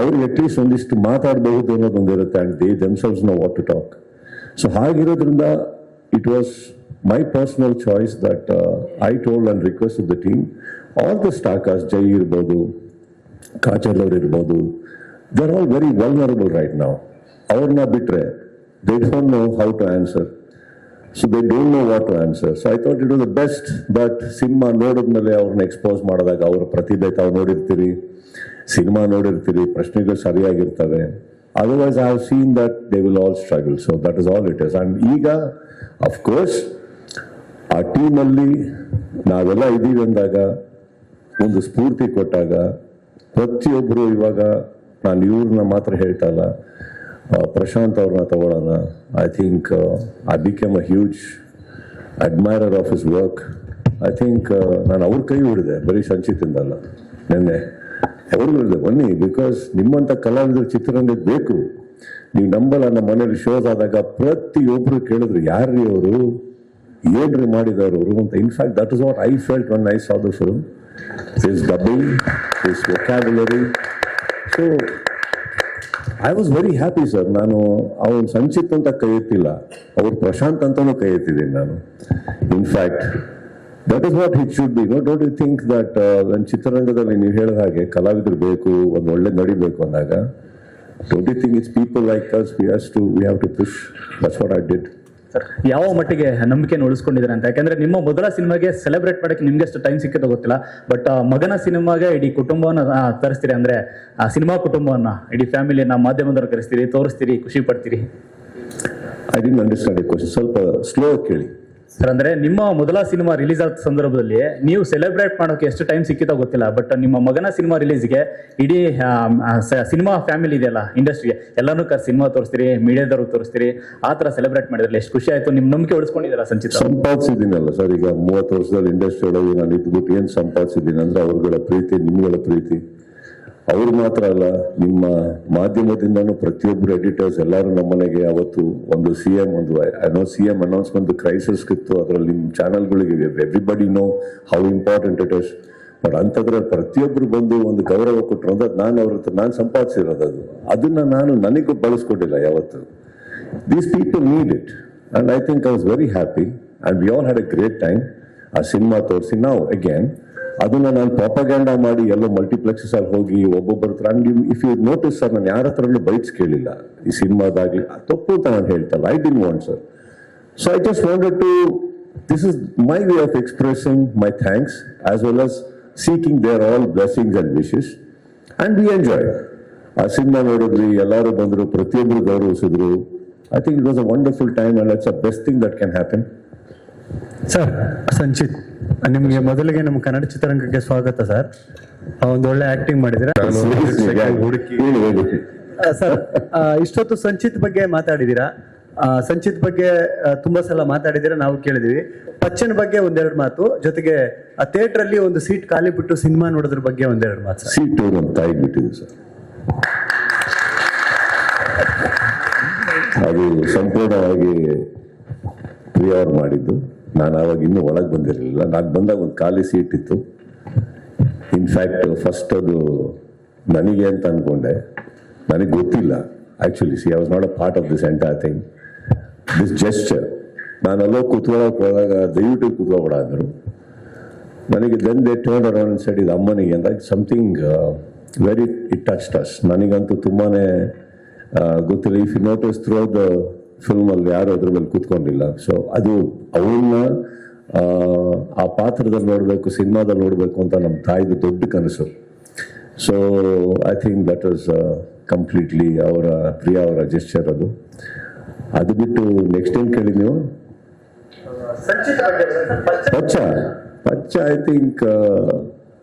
ಅವ್ರಿಗೆ ಅಟ್ಲೀಸ್ಟ್ ಒಂದಿಷ್ಟು ಮಾತಾಡಬಹುದು ಅನ್ನೋದೊಂದಿರುತ್ತೆ. And they themselves know what to talk. So ಹಾಗಿರೋದ್ರಿಂದ it was my personal choice that I told and requested the team, all the star cast, Jai irbodu, Kajal avar irbodu, they're all very vulnerable right now. Avarna bitre, they don't know how to answer. So they don't know what to answer. So I thought it was the best that cinema nodadmele avarna expose madadaga avara pratibhe tavu nodirtiri, cinema nodirtiri, prashnegalu sariyagirtave. Otherwise I have seen that they will all struggle. So that is all it is. And ಈಗ of course ಆ ಟೀಮಲ್ಲಿ ನಾವೆಲ್ಲ ಇದ್ದೀವಿ ಅಂದಾಗ, ಒಂದು ಸ್ಫೂರ್ತಿ ಕೊಟ್ಟಾಗ ಪ್ರತಿಯೊಬ್ಬರು, ಇವಾಗ ನಾನು ಇವ್ರನ್ನ ಮಾತ್ರ ಹೇಳ್ತಾ ಇಲ್ಲ, ಪ್ರಶಾಂತ್ ಅವ್ರನ್ನ ತಗೊಳ್ಳೋಣ. I think I became a huge admirer of his work. I think ನಾನು ಅವ್ರ ಕೈ ಹಿಡಿದೆ, ಬರೀ ಸಂಚಿತಿಂದಲ್ಲ, ನೆನ್ನೆ ಅವ್ರು ಹಿಡಿದೆ. ಬನ್ನಿ, ಬಿಕಾಸ್ ನಿಮ್ಮಂಥ ಕಲಾವಿದರು ಚಿತ್ರರಂಗಕ್ಕೆ ಬೇಕು. ನೀವು ನಂಬಲ್ಲ, ನಮ್ಮ ಮನೇಲಿ ಶೋಸ್ ಆದಾಗ ಪ್ರತಿಯೊಬ್ಬರು ಕೇಳಿದ್ರು, ಯಾರ್ರೀ ಅವರು, ಏನ್ರಿ ಮಾಡಿದವರು ಅವರು ಅಂತ. In fact that is what I felt when I saw the film. His dubbing, his vocabulary. So I was very happy sir. ನಾನು ಅವನು ಸಂಚಿತ್ ಅಂತ ಕೈ ಎತ್ತಿಲ್ಲ, ಅವ್ರು ಪ್ರಶಾಂತ್ ಅಂತಾನೂ ಕೈ ಎತ್ತಿದ್ದೀನಿ ನಾನು. In fact that is what it should be. Don't you think that ನನ್ನ ಚಿತ್ರರಂಗದಲ್ಲಿ ನೀವು ಹೇಳಿದ ಹಾಗೆ ಕಲಾವಿದರು ಬೇಕು, ಒಂದು ಒಳ್ಳೆ ನಡಿಬೇಕು ಅಂದಾಗ, don't you think it's people like us, we have to push? That's what I did. Sir, ಯಾವ ಮಟ್ಟಿಗೆ ನಂಬಿಕೆಯನ್ನು ಉಳಿಸ್ಕೊಂಡಿದ್ದಾರೆ ಅಂತ? ಯಾಕಂದ್ರೆ ನಿಮ್ಮ ಮೊದಲ ಸಿನಿಮಾಗೆ ಸೆಲೆಬ್ರೇಟ್ ಮಾಡಕ್ಕೆ ನಿಮ್ಗೆ ಎಷ್ಟು ಟೈಮ್ ಸಿಕ್ಕಿದೆ ಗೊತ್ತಿಲ್ಲ, ಬಟ್ ಮಗನ ಸಿನಿಮಾಗೆ ಇಡೀ ಕುಟುಂಬವನ್ನ ತರಿಸ್ತೀರಿ, ಅಂದ್ರೆ ಆ ಸಿನಿಮಾ ಕುಟುಂಬವನ್ನ, ಇಡೀ ಫ್ಯಾಮಿಲಿಯನ್ನ ಮಾಧ್ಯಮದವ್ರು ಕರೆಸ್ತೀರಿ, ತೋರಿಸ್ತೀರಿ, ಖುಷಿ ಪಡ್ತೀರಿ. I didn't understand the question. ಸ್ವಲ್ಪ ಸ್ಲೋ ಕೇಳಿ. ಸರ್ ಅಂದ್ರೆ ನಿಮ್ಮ ಮೊದಲ ಸಿನಿಮಾ ರಿಲೀಸ್ ಆದ ಸಂದರ್ಭದಲ್ಲಿ ನೀವು ಸೆಲೆಬ್ರೇಟ್ ಮಾಡೋಕೆ ಎಷ್ಟು ಟೈಮ್ ಸಿಕ್ಕಿತೋ ಗೊತ್ತಿಲ್ಲ, ಬಟ್ ನಿಮ್ಮ ಮಗನ ಸಿನಿಮಾ ರಿಲೀಸ್ಗೆ ಇಡೀ ಸಿನಿಮಾ ಫ್ಯಾಮಿಲಿ ಇದೆಯಲ್ಲ ಇಂಡಸ್ಟ್ರಿಗೆ ಎಲ್ಲಾನು ಸಿನಿಮಾ ತೋರಿಸ್ತೀರಿ, ಮೀಡಿಯಾದವ್ರು ತೋರಿಸ್ತೀರಿ, ಆ ತರ ಸೆಲೆಬ್ರೇಟ್ ಮಾಡಿದ್ರಲ್ಲ ಎಷ್ಟು ಖುಷಿ ಆಯ್ತು. ನಿಮ್ ನಂಬಿಕೆ ಉಳಿಸ್ಕೊಂಡಿದ್ದೀರಾ ಸಂಚಿತ್? ಸಂಪಾದಿಸಿದ್ದೀನಲ್ಲ ಸರ್, ಈಗ 30 ವರ್ಷದಲ್ಲಿ ಇಂಡಸ್ಟ್ರಿ ಒಳಗೆ ನಾನು ಇದ್ಬಿಟ್ಟು ಏನ್ ಸಂಪಾದಿಸಿದ್ದೀನಿ ಅಂದ್ರೆ ಅವ್ರಗಳ ಪ್ರೀತಿ, ನಿಮ್ಗಳ ಪ್ರೀತಿ. ಅವ್ರು ಮಾತ್ರ ಅಲ್ಲ, ನಿಮ್ಮ ಮಾಧ್ಯಮದಿಂದನೂ ಪ್ರತಿಯೊಬ್ಬರು ಎಡಿಟರ್ಸ್ ಎಲ್ಲರೂ ನಮ್ಮನೆಗೆ ಅವತ್ತು ಒಂದು CM ಅನೌನ್ಸ್ಮೆಂಟ್ ಕ್ರೈಸಿಸ್ ಇತ್ತು, ಅದರಲ್ಲಿ ನಿಮ್ಮ ಚಾನಲ್ಗಳಿಗೆ everybody know how important it is. But ಅಂಥದ್ರಲ್ಲಿ ಪ್ರತಿಯೊಬ್ಬರು ಬಂದು ಒಂದು ಗೌರವ ಕೊಟ್ಟರು ಅಂದ್ರೆ ನಾನು ಅವ್ರ ಹತ್ರ ನಾನು ಸಂಪಾದಿಸಿರೋದು ಅದನ್ನ ನಾನು ನನಗೂ ಬಳಸ್ಕೊಂಡಿಲ್ಲ ಯಾವತ್ತು. These people need it and I think I was very happy and we all had A great time. ಆ ಸಿನಿಮಾ ತೋರಿಸಿ ನಾವು ಅಗೇನ್ ಅದನ್ನ ನಾನು ಪ್ರಾಪಗ್ಯಾಂಡ ಮಾಡಿ ಎಲ್ಲೋ ಮಲ್ಟಿಪ್ಲೆಕ್ಸಸ್ ಅಲ್ಲಿ ಹೋಗಿ ಒಬ್ಬೊಬ್ಬರ ಹತ್ರ, ಇಫ್ ಯು ನೋಟಿಸ್ ಸರ್, ನಾನು ಯಾರ ಹತ್ರನೂ ಬೈಟ್ಸ್ ಕೇಳಿಲ್ಲ ಈ ಸಿನಿಮಾದಾಗ್ಲಿ. ತಪ್ಪು ಅಂತ ನಾನು ಹೇಳ್ತಲ್ಲ, I didn't want sir. So I just wanted to, this is my way of expressing my thanks as well as seeking their all blessings and wishes and we enjoy. ಆ ಸಿನಿಮಾ ನೋಡಿದ್ರಿ, ಎಲ್ಲರೂ ಬಂದರು, ಪ್ರತಿಯೊಬ್ಬರು ಗೌರವಿಸಿದ್ರು. I think it was a wonderful time and it's a best thing that can happen. Sir Sanchit, ನಿಮಗೆ ಮೊದಲಿಗೆ ನಮ್ಮ ಕನ್ನಡ ಚಿತ್ರರಂಗಕ್ಕೆ ಸ್ವಾಗತ ಸರ್. ಒಂದು ಒಳ್ಳೆ ಆಕ್ಟಿಂಗ್ ಮಾಡಿದ್ರೆ ಸರ್. ಇಷ್ಟೊತ್ತು ಸಂಚಿತ್ ಬಗ್ಗೆ ಮಾತಾಡಿದೀರಾ, ಸಂಚಿತ್ ಬಗ್ಗೆ ತುಂಬಾ ಸಲ ಮಾತಾಡಿದೀರಾ, ನಾವು ಕೇಳಿದೀವಿ. ಪಚ್ಚನ್ ಬಗ್ಗೆ ಒಂದೆರಡು ಮಾತು, ಜೊತೆಗೆ ಆ ಥಿಯೇಟರ್ ಅಲ್ಲಿ ಒಂದು ಸೀಟ್ ಖಾಲಿ ಬಿಟ್ಟು ಸಿನಿಮಾ ನೋಡೋದ್ರ ಬಗ್ಗೆ ಒಂದೆರಡು ಮಾತು ಸರ್. ಸೀಟ್ ನಮ್ಮ ತಾಯಿಗೆ ಬಿಟ್ಟಿದೆ ಸರ್, ಅದು ಸಂಪೂರ್ಣವಾಗಿ ಪ್ರಿಯ ಅವ್ರು ಮಾಡಿದ್ದು. ನಾನು ಆವಾಗ ಇನ್ನೂ ಒಳಗೆ ಬಂದಿರಲಿಲ್ಲ. ನಾನು ಬಂದಾಗ ಒಂದು ಖಾಲಿ ಸೀಟ್ ಇತ್ತು. ಇನ್ಫ್ಯಾಕ್ಟ್ ಫಸ್ಟ್ ಅದು ನನಗೆ ಅಂತ ಅನ್ಕೊಂಡೆ, ನನಗೆ ಗೊತ್ತಿಲ್ಲ actually. I was not a part of this entire thing, this gesture. ನಾನು ಅಲ್ಲೋ ಕೂತ್ಕೊಳ್ಳೋಕೆ ಹೋದಾಗ ದಯವಿಟ್ಟು ಕೂತ್ಕೋಬೇಡ ಅಂದರು ನನಗೆ. Then they turn around and said ಇದು ಅಮ್ಮನಿಗೆ ಅಂತ. Something very it touched us. ನನಗಂತೂ ತುಂಬಾನೇ ಗೊತ್ತಿಲ್ಲ. If you notice through the film ಅಲ್ಲಿ ಯಾರು ಅದ್ರ ಮೇಲೆ ಕೂತ್ಕೊಂಡಿಲ್ಲ. ಸೊ ಅದು ಅವನ್ನ ಆ ಪಾತ್ರದಲ್ಲಿ ನೋಡಬೇಕು, ಸಿನಿಮಾದಲ್ಲಿ ನೋಡಬೇಕು ಅಂತ ನಮ್ಮ ತಾಯಿದು ದೊಡ್ಡ ಕನಸು. So I think that was completely Priya ಅವರ ಜೆಸ್ಚರ್ ಅದು. ಅದು ಬಿಟ್ಟು ನೆಕ್ಸ್ಟ್ ಏನ್ ಕೇಳಿ ನೀವು? ಪಚ್ಚ ಐ ಥಿಂಕ್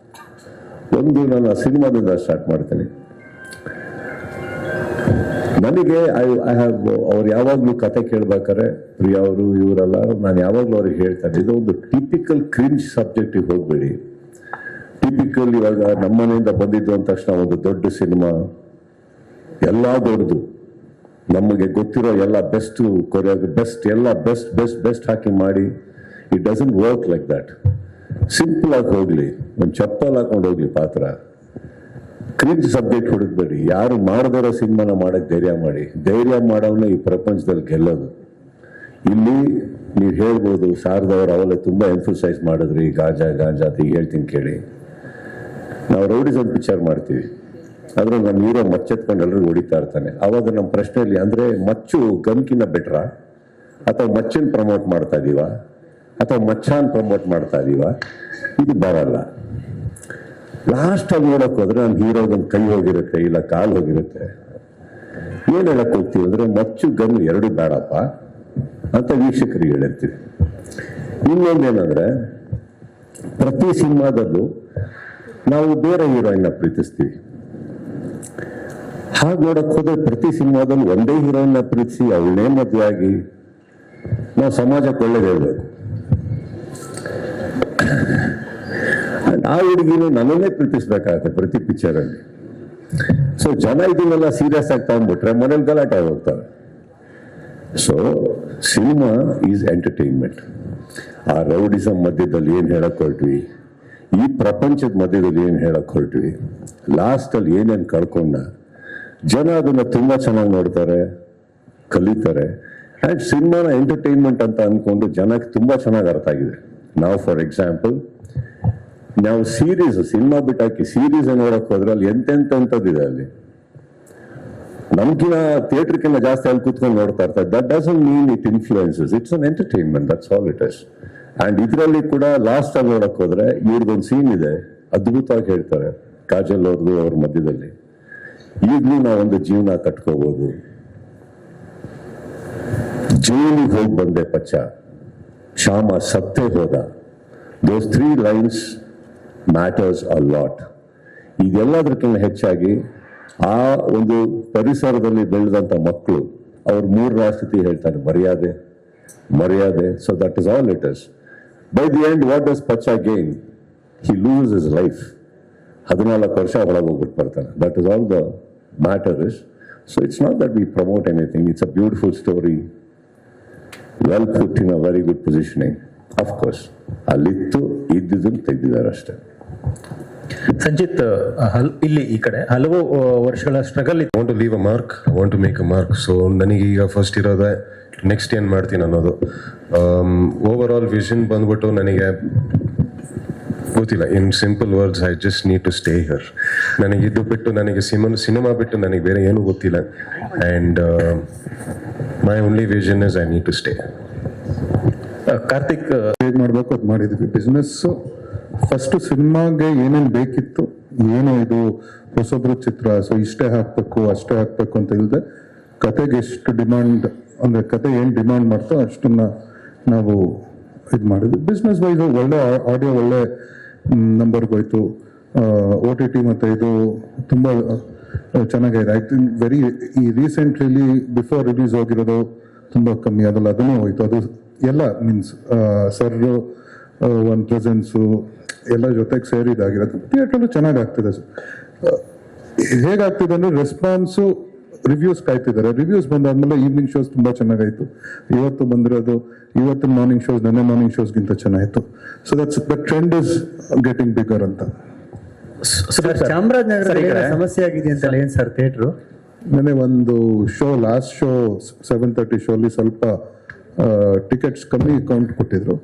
ಒಂದು ನಾನು ಆ ಸಿನಿಮಾದಿಂದ ಸ್ಟಾರ್ಟ್ ಮಾಡ್ತೇನೆ. ನನಗೆ ಐ ಹ್ಯಾವ್, ಅವ್ರು ಯಾವಾಗಲೂ ಕತೆ ಕೇಳ್ಬೇಕಾರೆ ಪ್ರಿಯಾ ಅವರು ಇವರೆಲ್ಲ, ನಾನು ಯಾವಾಗಲೂ ಅವ್ರಿಗೆ ಹೇಳ್ತೇನೆ, ಇದು ಒಂದು ಟಿಪಿಕಲ್ ಕ್ರಿಂಜ್ ಸಬ್ಜೆಕ್ಟಿಗೆ ಹೋಗ್ಬೇಡಿ. ಟಿಪಿಕಲ್ ಇವಾಗ ನಮ್ಮನೆಯಿಂದ ಬಂದಿದ್ದು ಅಂದ ತಕ್ಷಣ ಒಂದು ದೊಡ್ಡ ಸಿನಿಮಾ, ಎಲ್ಲ ದೊಡ್ಡದು, ನಮಗೆ ಗೊತ್ತಿರೋ ಎಲ್ಲ ಬೆಸ್ಟ್ ಕೊರಿಯೋಗ್ರಫಿ, ಬೆಸ್ಟ್ ಎಲ್ಲ ಬೆಸ್ಟ್ ಹಾಕಿ ಮಾಡಿ. It doesn't work like that. Simple ಆಗಿ ಹೋಗ್ಲಿ, ಒಂದು ಚಪ್ಪಲ್ ಹಾಕೊಂಡು ಹೋಗ್ಲಿ ಪಾತ್ರ. ಕ್ರಿಂಜ್ ಸಬ್ಜೆಕ್ಟ್ ಹುಡುಕ್ಬೇಡಿ. ಯಾರು ಮಾಡದಿರೋ ಸಿನಿಮಾನ ಮಾಡಕ್ ಧೈರ್ಯ ಮಾಡಿ. ಧೈರ್ಯ ಮಾಡೋನ್ನ ಈ ಪ್ರಪಂಚದಲ್ಲಿ ಗೆಲ್ಲೋದು. ಇಲ್ಲಿ ನೀವು ಹೇಳ್ಬೋದು, ಶಾರದವ್ರು ಅವೆಲ್ಲ ತುಂಬಾ ಎಂಫಸೈಸ್ ಮಾಡಿದ್ರಿ, ಗಾಂಜಾ ಅಂತ ಹೇಳ್ತೀನಿ ಕೇಳಿ. ನಾವು ರೌಡಿಸಮ್ ಪಿಕ್ಚರ್ ಮಾಡ್ತೀವಿ, ಆದ್ರೆ ನಮ್ಮ ಹೀರೋ ಮಚ್ಚೆತ್ಕೊಂಡು ಎಲ್ಲರೂ ಹೊಡಿತಾ ಇರ್ತಾನೆ. ಅವಾಗ ನಮ್ಮ ಪ್ರಶ್ನೆಯಲ್ಲಿ ಅಂದ್ರೆ ಮಚ್ಚು ಗನ್ಕಿನ ಬೆಟ್ರಾ, ಅಥವಾ ಮಚ್ಚನ್ ಪ್ರಮೋಟ್ ಮಾಡ್ತಾ ಇದೀವ, ಅಥವಾ ಮಚ್ಚಾನ್ ಪ್ರಮೋಟ್ ಮಾಡ್ತಾ ಇದೀವ? ಇದು ಬರಲ್ಲ. ಲಾಸ್ಟ್ ಅಲ್ಲಿ ನೋಡಕ್ ಹೋದ್ರೆ ನಮ್ಮ ಹೀರೋದೊಂದು ಕೈ ಹೋಗಿರುತ್ತೆ, ಇಲ್ಲ ಕಾಲು ಹೋಗಿರುತ್ತೆ. ಏನ್ ಹೇಳಕ್ ಹೋಗ್ತೀವಿ ಅಂದ್ರೆ ಮಚ್ಚು ಗನ್ ಎರಡು ಬೇಡಪ್ಪ ಅಂತ ವೀಕ್ಷಕರಿಗೆ ಹೇಳಿರ್ತೀವಿ. ಇನ್ನೊಂದೇನಂದ್ರೆ ಪ್ರತಿ ಸಿನಿಮಾದಲ್ಲೂ ನಾವು ಬೇರೆ ಹೀರೋಯಿನ್ನ ಪ್ರೀತಿಸ್ತೀವಿ. ಹಾಗೆ ನೋಡಕ್ ಹೋದ್ರೆ ಪ್ರತಿ ಸಿನಿಮಾದಲ್ಲೂ ಒಂದೇ ಹೀರೋಯಿನ್ನ ಪ್ರೀತಿಸಿ ಅವಳನ್ನೇ ಮದುವೆ ಆಗಿ ನಾವು ಸಮಾಜಕ್ಕೆ ಒಳ್ಳೇದು ಹೇಳ್ಬೇಕು. ಆ ಹುಡುಗಿನೂ ನನ್ನನ್ನೇ ಪ್ರೀತಿಸ್ಬೇಕಾಗತ್ತೆ ಪ್ರತಿ ಪಿಕ್ಚರ್ ಅಲ್ಲಿ. ಸೊ ಜನ ಇದನ್ನೆಲ್ಲ ಸೀರಿಯಸ್ ಆಗಿ ತಗೊಂಡ್ಬಿಟ್ರೆ ಮನೇಲಿ ಗಲಾಟೆ ಹೋಗ್ತಾರೆ. So cinema is entertainment. ಆ ರೌಡಿಸಮ್ ಮಧ್ಯದಲ್ಲಿ ಏನ್ ಹೇಳಕ್ ಹೊರಟ್ವಿ, ಈ ಪ್ರಪಂಚದ ಮಧ್ಯದಲ್ಲಿ ಏನ್ ಹೇಳಕ್ ಹೊರಟ್ವಿ, ಲಾಸ್ಟ್ ಅಲ್ಲಿ ಏನೇನ್ ಕಳ್ಕೊಂಡ ಜನ ಅದನ್ನ ತುಂಬಾ ಚೆನ್ನಾಗಿ ನೋಡ್ತಾರೆ, ಕಲಿತಾರೆ. ಅಂಡ್ ಸಿನಿಮಾನ ಎಂಟರ್ಟೈನ್ಮೆಂಟ್ ಅಂತ ಅನ್ಕೊಂಡು ಜನಕ್ಕೆ ತುಂಬಾ ಚೆನ್ನಾಗಿ ಅರ್ಥ ಆಗಿದೆ. ನಾವು ಫಾರ್ ಎಕ್ಸಾಂಪಲ್ ನಾವು ಸೀರೀಸ್, ಸಿನಿಮಾ ಬಿಟ್ಟಾಕಿ ಸೀರೀಸ್ ನೋಡಕ್ ಹೋದ್ರೆ ಅಲ್ಲಿ ಎಂತೆಂತದಿದೆ ಅಲ್ಲಿ. ನಮ್ಗಿನ ಥಿಯೇಟರ್ಕಿನ್ನ ಜಾಸ್ತಿ ಅಲ್ಲಿ ಕೂತ್ಕೊಂಡು ನೋಡ್ತಾ ಇರ್ತಾರೆ. That doesn't mean it influences, it's an entertainment, that's all it is. And ಇದರಲ್ಲಿ ಕೂಡ ಲಾಸ್ಟ್ ಅಲ್ಲಿ ನೋಡಕ್ ಹೋದ್ರೆ ಇವ್ರದೊಂದು ಸೀನ್ ಇದೆ, ಅದ್ಭುತವಾಗಿ ಹೇಳ್ತಾರೆ ಕಾಜಲ್ ಅವ್ರದ್ದು ಅವ್ರ ಮಧ್ಯದಲ್ಲಿ. ಈಗ್ಲೂ ನಾವೊಂದು ಜೀವನ ಕಟ್ಕೋಬಹುದು. ಜೈಲಿಗೆ ಹೋಗಿ ಬಂದೆ ಪಚ್ಚ, ಶ್ಯಾಮ ಸತ್ತೇ ಹೋದ. ದೋಸ್ 3 lines ಮ್ಯಾಟರ್ಸ್ ಅ ಲಾಟ್. ಇದೆಲ್ಲದಕ್ಕಿಂತ ಹೆಚ್ಚಾಗಿ ಆ ಒಂದು ಪರಿಸರದಲ್ಲಿ ಬೆಳೆದಂಥ ಮಕ್ಕಳು ಅವ್ರು 3 ಸ್ಥಿತಿ ಹೇಳ್ತಾರೆ, ಮರ್ಯಾದೆ ಮರ್ಯಾದೆ. So that is all it is. By the end what does Pachcha gain? He lose his life. 14 ವರ್ಷ ಒಳಗೆ ಹೋಗ್ಬಿಟ್ಟು ಬರ್ತಾನೆ. That is all the matter is. So it's not that we promote anything. It's a beautiful story, well put in a very good positioning. Of course ಅಲ್ಲಿತ್ತು, ಇದ್ದಿದ್ದನ್ನು ತೆಗೆದಿದ್ದಾರೆ ಅಷ್ಟೇ. ಸಂಚಿತ್, ಇಲ್ಲಿ ಈ ಕಡೆ ಹಲವು ವರ್ಷಗಳ struggle I want to leave a mark, I want to make a mark. So ನನಗೆ ಈಗ ಫಸ್ಟ್ ಇರೋದೆ ನೆಕ್ಸ್ಟ್ ಏನು ಮಾಡ್ತೀನಿ ಅನ್ನೋದು. ಓವರ್ ಆಲ್ ವಿಷನ್ ಬಂದ್ಬಿಟ್ಟು ನನಗೆ ಗೊತ್ತಿಲ್ಲ. In simple words, I just need to stay here. ನನಗೆ ಇದು ಬಿಟ್ಟು, ನನಗೆ ಸಿನಿಮಾ ಬಿಟ್ಟು ನನಗೆ ಬೇರೆ ಏನೂ ಗೊತ್ತಿಲ್ಲ. And my only vision is I need to stay. Karthik, ಹೇಗೆ ಮಾಡಬೇಕು ಅದು ಮಾಡಿದ್ವಿ. ಬಿಸ್ನೆಸ್ ಫಸ್ಟ್ ಸಿನಿಮಾಗೆ ಏನೇನು ಬೇಕಿತ್ತು, ಏನು ಇದು ಹೊಸಬ್ರು ಚಿತ್ರ, ಸೊ ಇಷ್ಟೇ ಹಾಕ್ಬೇಕು ಅಷ್ಟೇ ಹಾಕ್ಬೇಕು ಅಂತ ಇಲ್ಲದೆ ಕತೆಗೆ ಎಷ್ಟು ಡಿಮಾಂಡ್, ಅಂದ್ರೆ ಕತೆ ಏನು ಡಿಮಾಂಡ್ ಮಾಡ್ತೋ ಅಷ್ಟನ್ನ ನಾವು ಇದು ಮಾಡಿದ್ವಿ. ಬಿಸ್ನೆಸ್ ವೈಸ್ ಒಳ್ಳೆ ಆಡಿಯೋ ಒಳ್ಳೆ ನಂಬರ್ಗೆ ಹೋಯ್ತು. OTT ಮತ್ತು ಇದು ತುಂಬ ಚೆನ್ನಾಗಿದೆ. ಐ ಥಿಂಕ್ ಈ ರೀಸೆಂಟ್ಲಿ ಬಿಫೋರ್ ರಿಲೀಸ್ ಹೋಗಿರೋದು ತುಂಬ ಕಮ್ಮಿ ಅದಲ್ಲ, ಅದನ್ನೂ ಹೋಯ್ತು. ಅದು ಎಲ್ಲ ಮೀನ್ಸ್ ಸರ್ ಒಂದು ಪ್ರೆಸೆನ್ಸು ಎಲ್ಲ ಜೊತೆಗೆ ಸೇರಿದಾಗಿರೋದು. ಥಿಯೇಟ್ರಲ್ಲೂ ಚೆನ್ನಾಗಿ ಆಗ್ತಿದೆ. ಹೇಗಾಗ್ತಿದೆ ಅಂದರೆ ರೆಸ್ಪಾನ್ಸು, ರಿವ್ಯೂಸ್ ಕಾಯ್ತಿದ್ದಾರೆ. ರಿವ್ಯೂಸ್ ಬಂದಾದ್ಮೇಲೆ ಈವ್ನಿಂಗ್ ಶೋಸ್ ತುಂಬ ಚೆನ್ನಾಗಾಯಿತು. ಇವತ್ತು ಬಂದಿರೋದು, ಇವತ್ತಿನ ಮಾರ್ನಿಂಗ್ ಶೋಸ್ ನೆನ್ನೆ ಮಾರ್ನಿಂಗ್ ಶೋಸ್ಗಿಂತ ಚೆನ್ನಾಗಿತ್ತು. So that's the trend is getting bigger ಅಂತ. ಚಾಮರಾಜನಗರದಲ್ಲಿ ಸಮಸ್ಯೆ ಆಗಿದೆ ಅಂತ ಏನ್ ಸರ್ ಥಿಯೇಟ್ರು? ನೆನ್ನೆ ಒಂದು ಶೋ, ಲಾಸ್ಟ್ ಶೋ 7:30 ಶೋಲಿ ಸ್ವಲ್ಪ ಟಿಕೆಟ್ಸ್ ಕಮ್ಮಿ ಕೌಂಟ್ ಕೊಟ್ಟಿದ್ರು.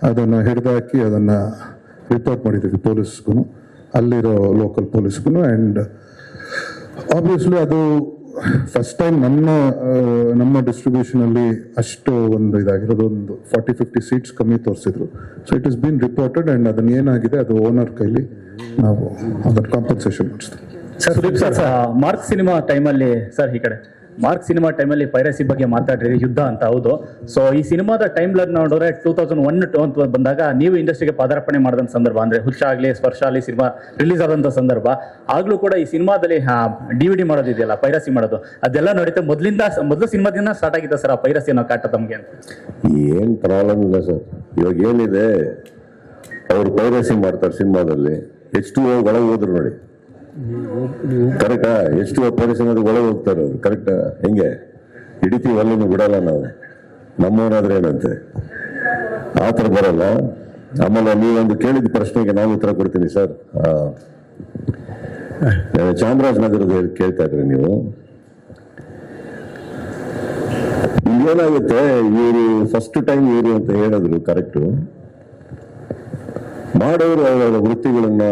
ಅದನ್ನು ಹಿಡಿದಾಕಿ ಅದನ್ನು ರಿಪೋರ್ಟ್ ಮಾಡಿದ್ದೀವಿ ಪೊಲೀಸ್ಗೂ, ಅಲ್ಲಿರೋ ಲೋಕಲ್ ಪೊಲೀಸ್ಗೂ. ಆ್ಯಂಡ್ ಆಬ್ವಿಯಸ್ಲಿ ಅದು ಫಸ್ಟ್ ಟೈಮ್ ನಮ್ಮ ಡಿಸ್ಟ್ರಿಬ್ಯೂಷನಲ್ಲಿ ಅಷ್ಟು ಒಂದು ಇದಾಗಿರೋದು. ಒಂದು 40-50 ಸೀಟ್ಸ್ ಕಮ್ಮಿ ತೋರಿಸಿದ್ರು. So it is been reported. And ಅದನ್ನು ಏನಾಗಿದೆ ಅದು ಓನರ್ ಕೈಲಿ ನಾವು ಅದನ್ನು ಕಾಂಪನ್ಸೇಷನ್ ಮಾಡಿಸ್ತೀವಿ. ಸರ್, ಮಾರ್ಕ್ ಸಿನಿಮಾ ಟೈಮಲ್ಲಿ, ಸರ್ ಈ ಕಡೆ ಮಾರ್ಕ್ ಸಿನಿಮಾ ಟೈಮಲ್ಲಿ ಪೈರಸಿ ಬಗ್ಗೆ ಮಾತಾಡ್ರಿ, ಯುದ್ಧ ಅಂತ. ಹೌದು. ಸೊ ಈ ಸಿನಿಮಾದ ಟೈಮ್ ಲೈನ್ ನೋಡಿದ್ರೆ 2001 ಬಂದಾಗ ನೀವು ಇಂಡಸ್ಟ್ರಿಗೆ ಪಾದಾರ್ಪಣೆ ಮಾಡಿದಂಥ ಸಂದರ್ಭ, ಅಂದ್ರೆ ಹುಚ್ಚ ಆಗಲಿ ಸ್ಪರ್ಶ ಆಗಲಿ ಸಿನಿಮಾ ರಿಲೀಸ್ ಆದಂಥ ಸಂದರ್ಭ. ಆಗ್ಲೂ ಕೂಡ ಈ ಸಿನಿಮಾದಲ್ಲಿ DVD ಮಾಡೋದಿದೆಯಲ್ಲ, ಪೈರಸಿ ಮಾಡೋದು, ಅದೆಲ್ಲ ನಡೀತಾ ಮೊದಲು ಸಿನಿಮಾದಿಂದ ಸ್ಟಾರ್ಟ್ ಆಗಿದ್ದ ಸರ್ ಆ ಪೈರಸಿ ಅನ್ನೋ ಕಾಟ ತಮಗೆ ಅಂತ? ಏನ್ ಪ್ರಾಬ್ಲಮ್ ಇಲ್ಲ ಸರ್. ಇವಾಗ ಏನಿದೆ, ಅವ್ರು ಪೈರಸಿ ಮಾಡ್ತಾರೆ ಸಿನಿಮಾದಲ್ಲಿ. H2O ಒಳಗೆ ಹೋದ್ರು ನೋಡಿ, ಕರೆಕ್ಟಾ? H2O ಪೈರಸಿ ಒಳಗೆ ಹೋಗ್ತಾರೆ ಅವ್ರು, ಕರೆಕ್ಟಾ? ಹೆಂಗೆ ಹಿಡಿತೀವಿ, ಅಲ್ಲೂ ಬಿಡಲ್ಲ ನಾವು. ನಮ್ಮವನಾದ್ರೆ ಏನಂತೆ ಆ ಥರ ಬರಲ್ಲ. ಆಮೇಲೆ ನೀವೊಂದು ಕೇಳಿದ ಪ್ರಶ್ನೆಗೆ ನಾನು ಉತ್ತರ ಕೊಡ್ತೀನಿ ಸರ್. ಚಾಮರಾಜನಗರದ ಕೇಳ್ತಾ ಇದ್ರಿ ನೀವು. ಇಲ್ಲೇನಾಗುತ್ತೆ, ಇವರು ಫಸ್ಟ್ ಟೈಮ್ ಇವರು ಅಂತ ಹೇಳಿದ್ರು, ಕರೆಕ್ಟು. ಮಾಡೋರು ಅವರ ವೃತ್ತಿಗಳನ್ನ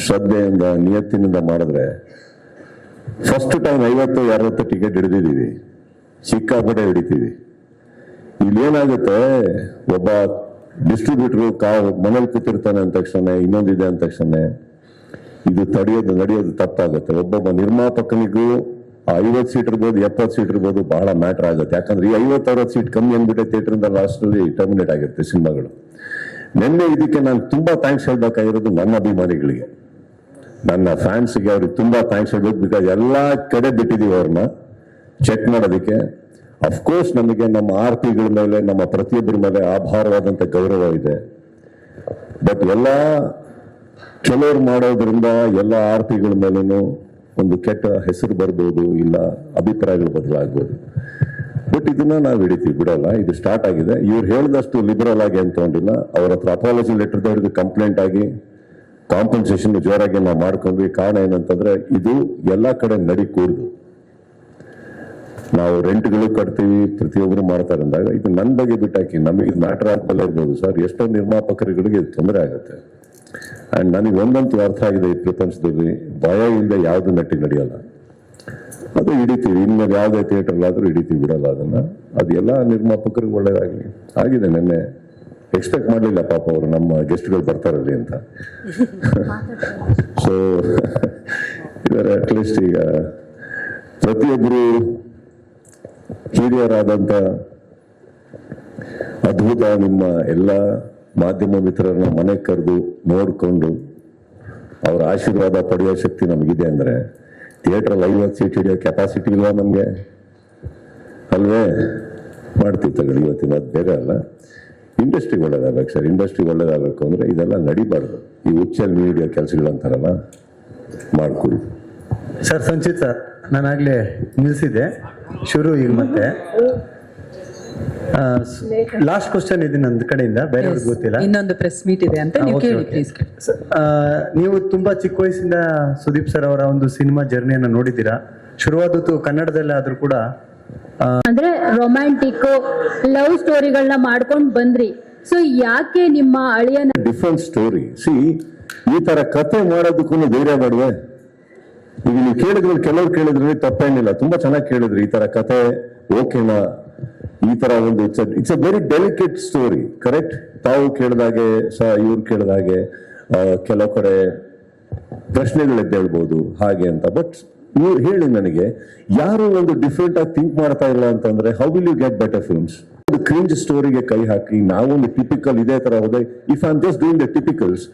ಶ್ರದ್ಧೆಯಿಂದ ನಿಯತ್ತಿನಿಂದ ಮಾಡಿದ್ರೆ ಫಸ್ಟ್ ಟೈಮ್ 50-60 ಟಿಕೆಟ್ ಹಿಡಿದಿದ್ದೀವಿ, ಸಿಕ್ಕಾಪಟ್ಟೆ ಹಿಡಿತೀವಿ. ಇಲ್ಲೇನಾಗುತ್ತೆ, ಒಬ್ಬ ಡಿಸ್ಟ್ರಿಬ್ಯೂಟರ್ ಮನೇಲಿ ಕೂತಿರ್ತಾನೆ ಅಂದ ತಕ್ಷಣ, ಇನ್ನೊಂದಿದೆ ಅಂದ ತಕ್ಷಣ ಇದು ನಡೆಯೋದು ತಪ್ಪಾಗುತ್ತೆ. ಒಬ್ಬೊಬ್ಬ ನಿರ್ಮಾಪಕನಿಗೂ 50 ಸೀಟ್ ಇರ್ಬೋದು, 70 ಸೀಟ್ ಇರ್ಬೋದು, ಬಹಳ ಮ್ಯಾಟರ್ ಆಗುತ್ತೆ. ಯಾಕಂದ್ರೆ ಈ 50-60 ಸೀಟ್ ಕಮ್ಮಿ ಅಂದ್ಬಿಟ್ಟೆ ಥಿಯೇಟರ್ ಲಾಸ್ಟಲ್ಲಿ ಟರ್ಮಿನೇಟ್ ಆಗಿರುತ್ತೆ ಸಿನಿಮಾಗಳು. ನಿನ್ನೆ ಇದಕ್ಕೆ ನಾನು ತುಂಬಾ ಥ್ಯಾಂಕ್ಸ್ ಹೇಳ್ಬೇಕಾಗಿರೋದು ನನ್ನ ಅಭಿಮಾನಿಗಳಿಗೆ, ನನ್ನ ಫ್ಯಾನ್ಸ್ಗೆ. ಅವ್ರಿಗೆ ತುಂಬಾ ಥ್ಯಾಂಕ್ಸ್ ಹೇಳ್ಬೇಕು. ಬಿಕಾಸ್ ಎಲ್ಲಾ ಕಡೆ ಬಿಟ್ಟಿದೀವಿ ಅವ್ರನ್ನ ಚೆಕ್ ಮಾಡೋದಕ್ಕೆ. ಅಫ್ಕೋರ್ಸ್ ನಮಗೆ ನಮ್ಮ RPಗಳ ಮೇಲೆ, ನಮ್ಮ ಪ್ರತಿಯೊಬ್ಬರ ಮೇಲೆ ಅಪಾರವಾದಂತ ಗೌರವ ಇದೆ. ಬಟ್ ಎಲ್ಲ ಕೆಲವರು ಮಾಡೋದ್ರಿಂದ ಎಲ್ಲ RPಗಳ ಮೇಲೂ ಒಂದು ಕೆಟ್ಟ ಹೆಸರು ಬರ್ಬೋದು, ಇಲ್ಲ ಅಭಿಪ್ರಾಯಗಳು ಬದಲಾಗ್ಬೋದು. ಬಟ್ ಇದನ್ನ ನಾವು ಹಿಡಿತೀವಿ, ಬಿಡಲ್ಲ. ಇದು ಸ್ಟಾರ್ಟ್ ಆಗಿದೆ. ಇವ್ರು ಹೇಳಿದಷ್ಟು ಲಿಬರಲ್ ಆಗಿ ಅಂತ ತಗೊಂಡಿಲ್ಲ. ಅವ್ರ ಹತ್ರ ಅಪಾಲಜಿ ಲೆಟರ್ ಹಿಡಿದು ಕಂಪ್ಲೇಂಟ್ ಆಗಿ ಕಾಂಪನ್ಸೇಷನ್ ಜೋರಾಗಿ ನಾವು ಮಾಡ್ಕೊಂಡ್ವಿ. ಕಾರಣ ಏನಂತಂದ್ರೆ ಇದು ಎಲ್ಲಾ ಕಡೆ ನಡಿ ಕೂರ್ದು. ನಾವು ರೆಂಟ್ಗಳು ಕಟ್ತೀವಿ, ಪ್ರತಿಯೊಬ್ಬರು ಮಾಡ್ತಾರೆ ಅಂದಾಗ ಇದು ನನ್ನ ಬಗ್ಗೆ ಬಿಟ್ಟಾಕಿ ನಮಗೆ ಮ್ಯಾಟರ್ ಆಗ್ಬಲ್ಲ ಇರ್ಬೋದು ಸರ್. ಎಷ್ಟೋ ನಿರ್ಮಾಪಕರುಗಳಿಗೆ ತೊಂದರೆ ಆಗುತ್ತೆ. ಅಂಡ್ ನನಗೆ ಒಂದಂತೂ ಅರ್ಥ ಆಗಿದೆ, ಈ ಪ್ರಪಂಚದಲ್ಲಿ ಭಯ ಇಲ್ಲದೆ ಯಾವ್ದು ನಟಿ ನಡೆಯಲ್ಲ. ಅದು ಹಿಡಿತೀವಿ. ಇನ್ಮೇಲೆ ಯಾವುದೇ ಥಿಯೇಟರ್ ಆದ್ರೂ ಹಿಡಿತೀವಿ, ಬಿಡಲ್ಲ ಅದನ್ನ. ಅದು ಎಲ್ಲ ನಿರ್ಮಾಪಕರಿಗೆ ಒಳ್ಳೇದಾಗಲಿ ಆಗಿದೆ. ನೆನ್ನೆ ಎಕ್ಸ್ಪೆಕ್ಟ್ ಮಾಡಲಿಲ್ಲ ಪಾಪ ಅವರು ನಮ್ಮ ಗೆಸ್ಟ್ಗಳು ಬರ್ತಾರಲ್ಲಿ ಅಂತ. ಸೊ ಇದರ ಅಟ್ಲೀಸ್ಟ್ ಈಗ ಪ್ರತಿಯೊಬ್ಬರು ಹಿರಿಯರಾದಂತ ಅದ್ಭುತ. ನಿಮ್ಮ ಎಲ್ಲ ಮಾಧ್ಯಮ ಮಿತ್ರರನ್ನ ಮನೆಗೆ ಕರೆದು ನೋಡಿಕೊಂಡು ಅವರ ಆಶೀರ್ವಾದ ಪಡೆಯೋ ಶಕ್ತಿ ನಮಗಿದೆ ಅಂದ್ರೆ ಥಿಯೇಟ್ರಲ್ಲಿ 50 ಸೀಟ್ ಹಿಡಿಯೋ ಕೆಪಾಸಿಟಿ ಇಲ್ವಾ ನಮಗೆ? ಅಲ್ವೇ? ಮಾಡ್ತೀವಿ ತಗೊಳ್ಳಿ. ಇವತ್ತಿನ ಅದು ಬೇರೆ ಅಲ್ಲ. ಇಂಡಸ್ಟ್ರಿ ಒಳ್ಳೇದಾಗಬೇಕು ಸರ್. ಇಂಡಸ್ಟ್ರಿ ಒಳ್ಳೇದಾಗಬೇಕು ಅಂದ್ರೆ ಇದೆಲ್ಲ ನಡಿಬಾರ್ದು. ಈ ಹುಚ್ಚಲ್ ಮೀಡಿಯಾ ಕೆಲಸಗಳಂತಾರಲ್ಲ, ಮಾಡ್ಕೊಳ್ಳಿ. ಸರ್ ಸಂಚಿತ್ ಸರ್, ನಾನಾಗ್ಲೇ ನಿಲ್ಸಿದ್ದೆ, ಶುರು ಈಗ ಮತ್ತೆ ಲಾಸ್ಟ್ ಕ್ವಶನ್ ಇದೆ ನನ್ನ ಕಡೆಯಿಂದ, ಬೇರೆಯವ್ರಿಗೆ ಗೊತ್ತಿಲ್ಲ. ಇನ್ನೊಂದು ಪ್ರೆಸ್ ಮೀಟ್ ಇದೆ ಅಂತ ನೀವು Okay, ಕೇಳಿ okay. ಪ್ಲೀಸ್. ನೀವು ತುಂಬಾ ಚಿಕ್ಕ ವಯಸ್ಸಿಂದ ಸುದೀಪ್ ಸರ್ ಅವರ ಒಂದು ಸಿನಿಮಾ ಜರ್ನಿಯನ್ನು ನೋಡಿದ್ದೀರಾ. ಶುರುವಾದದ್ದು ಕನ್ನಡದಲ್ಲೇ ಆದ್ರೂ ಕೂಡ ಅಂದ್ರೆ ರೊಮ್ಯಾಂಟಿಕ್ ಲವ್ ಸ್ಟೋರಿಗಳನ್ನ ಮಾಡ್ಕೊಂಡು ಬಂದ್ರಿ. ಸೊ ಯಾಕೆ ನಿಮ್ಮ ಅಳಿಯನ ಡಿಫ್ರೆಂಟ್ ಸ್ಟೋರಿ. ಸಿ, ಈ ತರ ಕತೆ ಮಾಡೋದಕ್ಕೂ ಧೈರ್ಯ ಮಾಡುವೆ. ಈಗ ನೀವು ಕೇಳಿದ್ರೆ, ಕೆಲವ್ರು ಕೇಳಿದ್ರೆ ತಪ್ಪೇನಿಲ್ಲ, ತುಂಬಾ ಚೆನ್ನಾಗಿ ಕೇಳಿದ್ರಿ. ಈ ತರ ಕತೆ ಓಕೆನಾ? ಈ ತರ ಒಂದು it's a very delicate story. Correct? ತಾವು ಕೇಳಿದಾಗೆ ಇವ್ರು ಕೇಳಿದಾಗೆ ಕೆಲವು ಕಡೆ ಪ್ರಶ್ನೆಗಳಿದ್ದೇಳ್ಬೋದು ಹಾಗೆ ಅಂತ. ಬಟ್ ಇವ್ರು ಹೇಳಿ ನನಗೆ, ಯಾರು ಒಂದು ಡಿಫ್ರೆಂಟ್ ಆಗಿ ಥಿಂಕ್ ಮಾಡ್ತಾ ಇಲ್ಲ ಅಂತಂದ್ರೆ how will you get better films? ಒಂದು ಕ್ರಿಂಜ್ ಸ್ಟೋರಿಗೆ ಕೈ ಹಾಕಿ ನಾವೊಂದು ಟಿಪಿಕಲ್ ಇದೇ ತರ ಹೋದ್ರೆ, if I am just doing the typicals,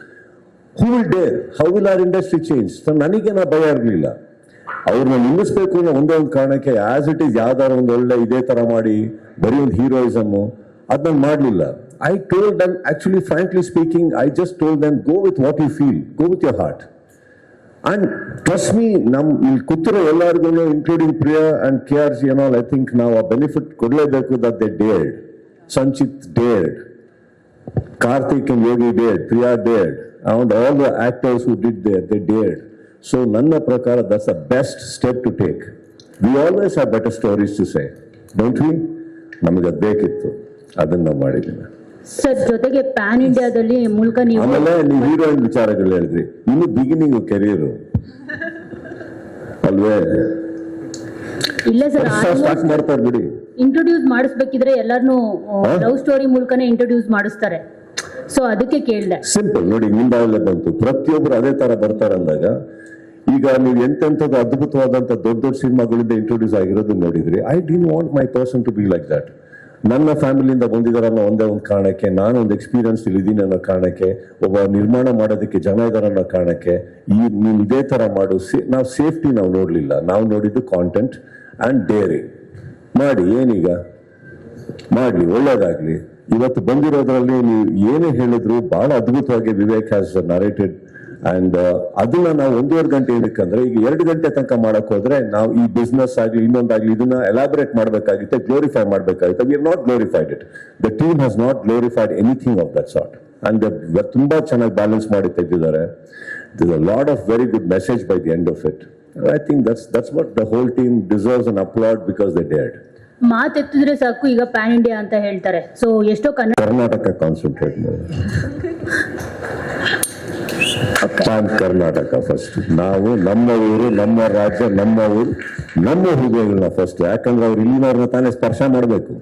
who will dare? How will our industry change? ನನಗೇನ ಭಯ ಇರಲಿಲ್ಲ. ಅವ್ರನ್ನ ನಿಲ್ಲಿಸ್ಬೇಕು ಅನ್ನೋ ಒಂದೇ ಒಂದು ಕಾರಣಕ್ಕೆ, ಆಸ್ ಇಟ್ ಈಸ್ ಯಾವ್ದಾರ ಒಂದು ಒಳ್ಳೆ ಇದೇ ತರ ಮಾಡಿ ಬರೀ ಒಂದು ಹೀರೋಯಿಸಮ್ ಅದನ್ನ ಮಾಡ್ಲಿಲ್ಲ. I told them, actually frankly speaking, I just told them, go with what you feel, go with your heart. And trust me, ಇಲ್ಲಿ ಕೂತಿರೋ ಎಲ್ಲರಿಗೂ including Priya and KRG and all, I think ನಾವು ಆ ಬೆನಿಫಿಟ್ ಕೊಡ್ಲೇಬೇಕು. That they dared, Sanchit dared, Karthik and Yogi dared, Priya dared, and all the actors who did there, they dared. So ನನ್ನ ಪ್ರಕಾರ that's the best step to take. We always have better stories to say, don't we? ನಮಗೆ ಅದು ಬೇಕಿತ್ತು, ಅದನ್ನ ನಾವು ಮಾಡಿದ್ದೀವಿ. Sir ಜೊತೆಗೆ PAN ಇಂಡಿಯಾದಲ್ಲಿ ಮೂಲಕ ನೀವು ಆಮೇಲೆ ನೀವು ಹೀರೋಯಿನ್ ವಿಚಾರಗಳು ಹೇಳಿದ್ರಿ, ಇನ್ನು ಬಿಗಿನಿಂಗ್ ಕೆರಿಯರ್ ಅಲ್ವೇ? ಇಲ್ಲ ಸರ್, ಸ್ಟಾರ್ಟ್ ಮಾಡ್ತಾರೆ ಬಿಡಿ. ಇಂಟ್ರೊಡ್ಯೂಸ್ ಮಾಡಿಸ್ಬೇಕಿದ್ರೆ ಎಲ್ಲಾರ್ನು ಲವ್ ಸ್ಟೋರಿ ಮೂಲಕನೇ ಇಂಟ್ರೊಡ್ಯೂಸ್ ಮಾಡಿಸ್ತಾರೆ. ಸೊ ಅದಕ್ಕೆ ಕೇಳಿದೆ. ಸಿಂಪಲ್ ನೋಡಿ, ನಿಮ್ದಾಗಲೇ ಬಂತು. ಪ್ರತಿಯೊಬ್ರು ಅದೇ ತರ ಬರ್ತಾರೆ ಅಂದಾಗ, ಈಗ ನೀವು ಎಂತೆಂಥದ್ದು ಅದ್ಭುತವಾದಂತ ದೊಡ್ಡ ದೊಡ್ಡ ಸಿನಿಮಾಗಳಿಂದ ಇಂಟ್ರೊಡ್ಯೂಸ್ ಆಗಿರೋದು ನೋಡಿದ್ರಿ. I didn't want my person to be like that. ನನ್ನ ಫ್ಯಾಮಿಲಿಯಿಂದ ಬಂದಿದ್ದಾರೆ ಅನ್ನೋ ಒಂದೇ ಒಂದು ಕಾರಣಕ್ಕೆ, ನಾನು ಒಂದು ಎಕ್ಸ್ಪೀರಿಯನ್ಸ್ ಇದ್ದೀನಿ ಅನ್ನೋ ಕಾರಣಕ್ಕೆ, ಒಬ್ಬ ನಿರ್ಮಾಣ ಮಾಡೋದಕ್ಕೆ ಜನ ಇದ್ದಾರೆ ಅನ್ನೋ ಕಾರಣಕ್ಕೆ, ನೀವು ಇದೇ ತರ ಮಾಡು. ನಾವು ಸೇಫ್ಟಿ ನಾವು ನೋಡ್ಲಿಲ್ಲ, ನಾವು ನೋಡಿದ್ದು ಕಾಂಟೆಂಟ್ ಅಂಡ್ ಡೇರಿಂಗ್. ಮಾಡಿ, ಏನೀಗ ಮಾಡ್ಲಿ, ಒಳ್ಳೇದಾಗ್ಲಿ. ಇವತ್ತು ಬಂದಿರೋದ್ರಲ್ಲಿ ನೀವು ಏನೇ ಹೇಳಿದ್ರು ಬಹಳ ಅದ್ಭುತವಾಗಿ ವಿವೇಕ್ ಹ್ಯಾಸ್ ನರೇಟೆಡ್. ಅಂಡ್ ಅದನ್ನ ನಾವು 1.5 ಗಂಟೆ ಏನಕ್ಕಂದ್ರೆ, ಈಗ 2 ಗಂಟೆ ತನಕ ಮಾಡಕ್ ಹೋದ್ರೆ ನಾವು ಈ ಬಿಸ್ನೆಸ್ ಆಗ್ಲಿ ಇನ್ನೊಂದಾಗ್ಲಿ ಇದನ್ನ ಎಲಾಬರೇಟ್ ಮಾಡಬೇಕಾಗುತ್ತೆ, ಗ್ಲೋರಿಫೈ ಮಾಡಬೇಕಾಗುತ್ತೆ. V are not glorified it. The team has not glorified anything of that sort. And ತುಂಬಾ ಚೆನ್ನಾಗಿ ಬ್ಯಾಲೆನ್ಸ್ ಮಾಡಿ ತೆಗೆದಿದ್ದಾರೆ. There's a lot of very good message by the end of it. I think that's what the whole team deserves an applaud because they dared. ಮಾತೆತ್ತಿದ್ರೆ ಸಾಕು ಈಗ PAN India ಅಂತ ಹೇಳ್ತಾರೆ. So ಎಷ್ಟೋ Karnataka concentrate ಮಾಡಿ. ಕರ್ನಾಟಕ ಫಸ್ಟ್. ನಾವು ನಮ್ಮ ಊರು, ನಮ್ಮ ರಾಜ್ಯ, ನಮ್ಮ ಊರು, ನಮ್ಮ ಹೃದಯಗಳನ್ನ ಫಸ್ಟ್. ಯಾಕಂದ್ರೆ ಅವ್ರು ಇಲ್ಲಿನವ್ರನ್ನ ತಾನೇ ಸ್ಪರ್ಶ ಮಾಡಬೇಕು.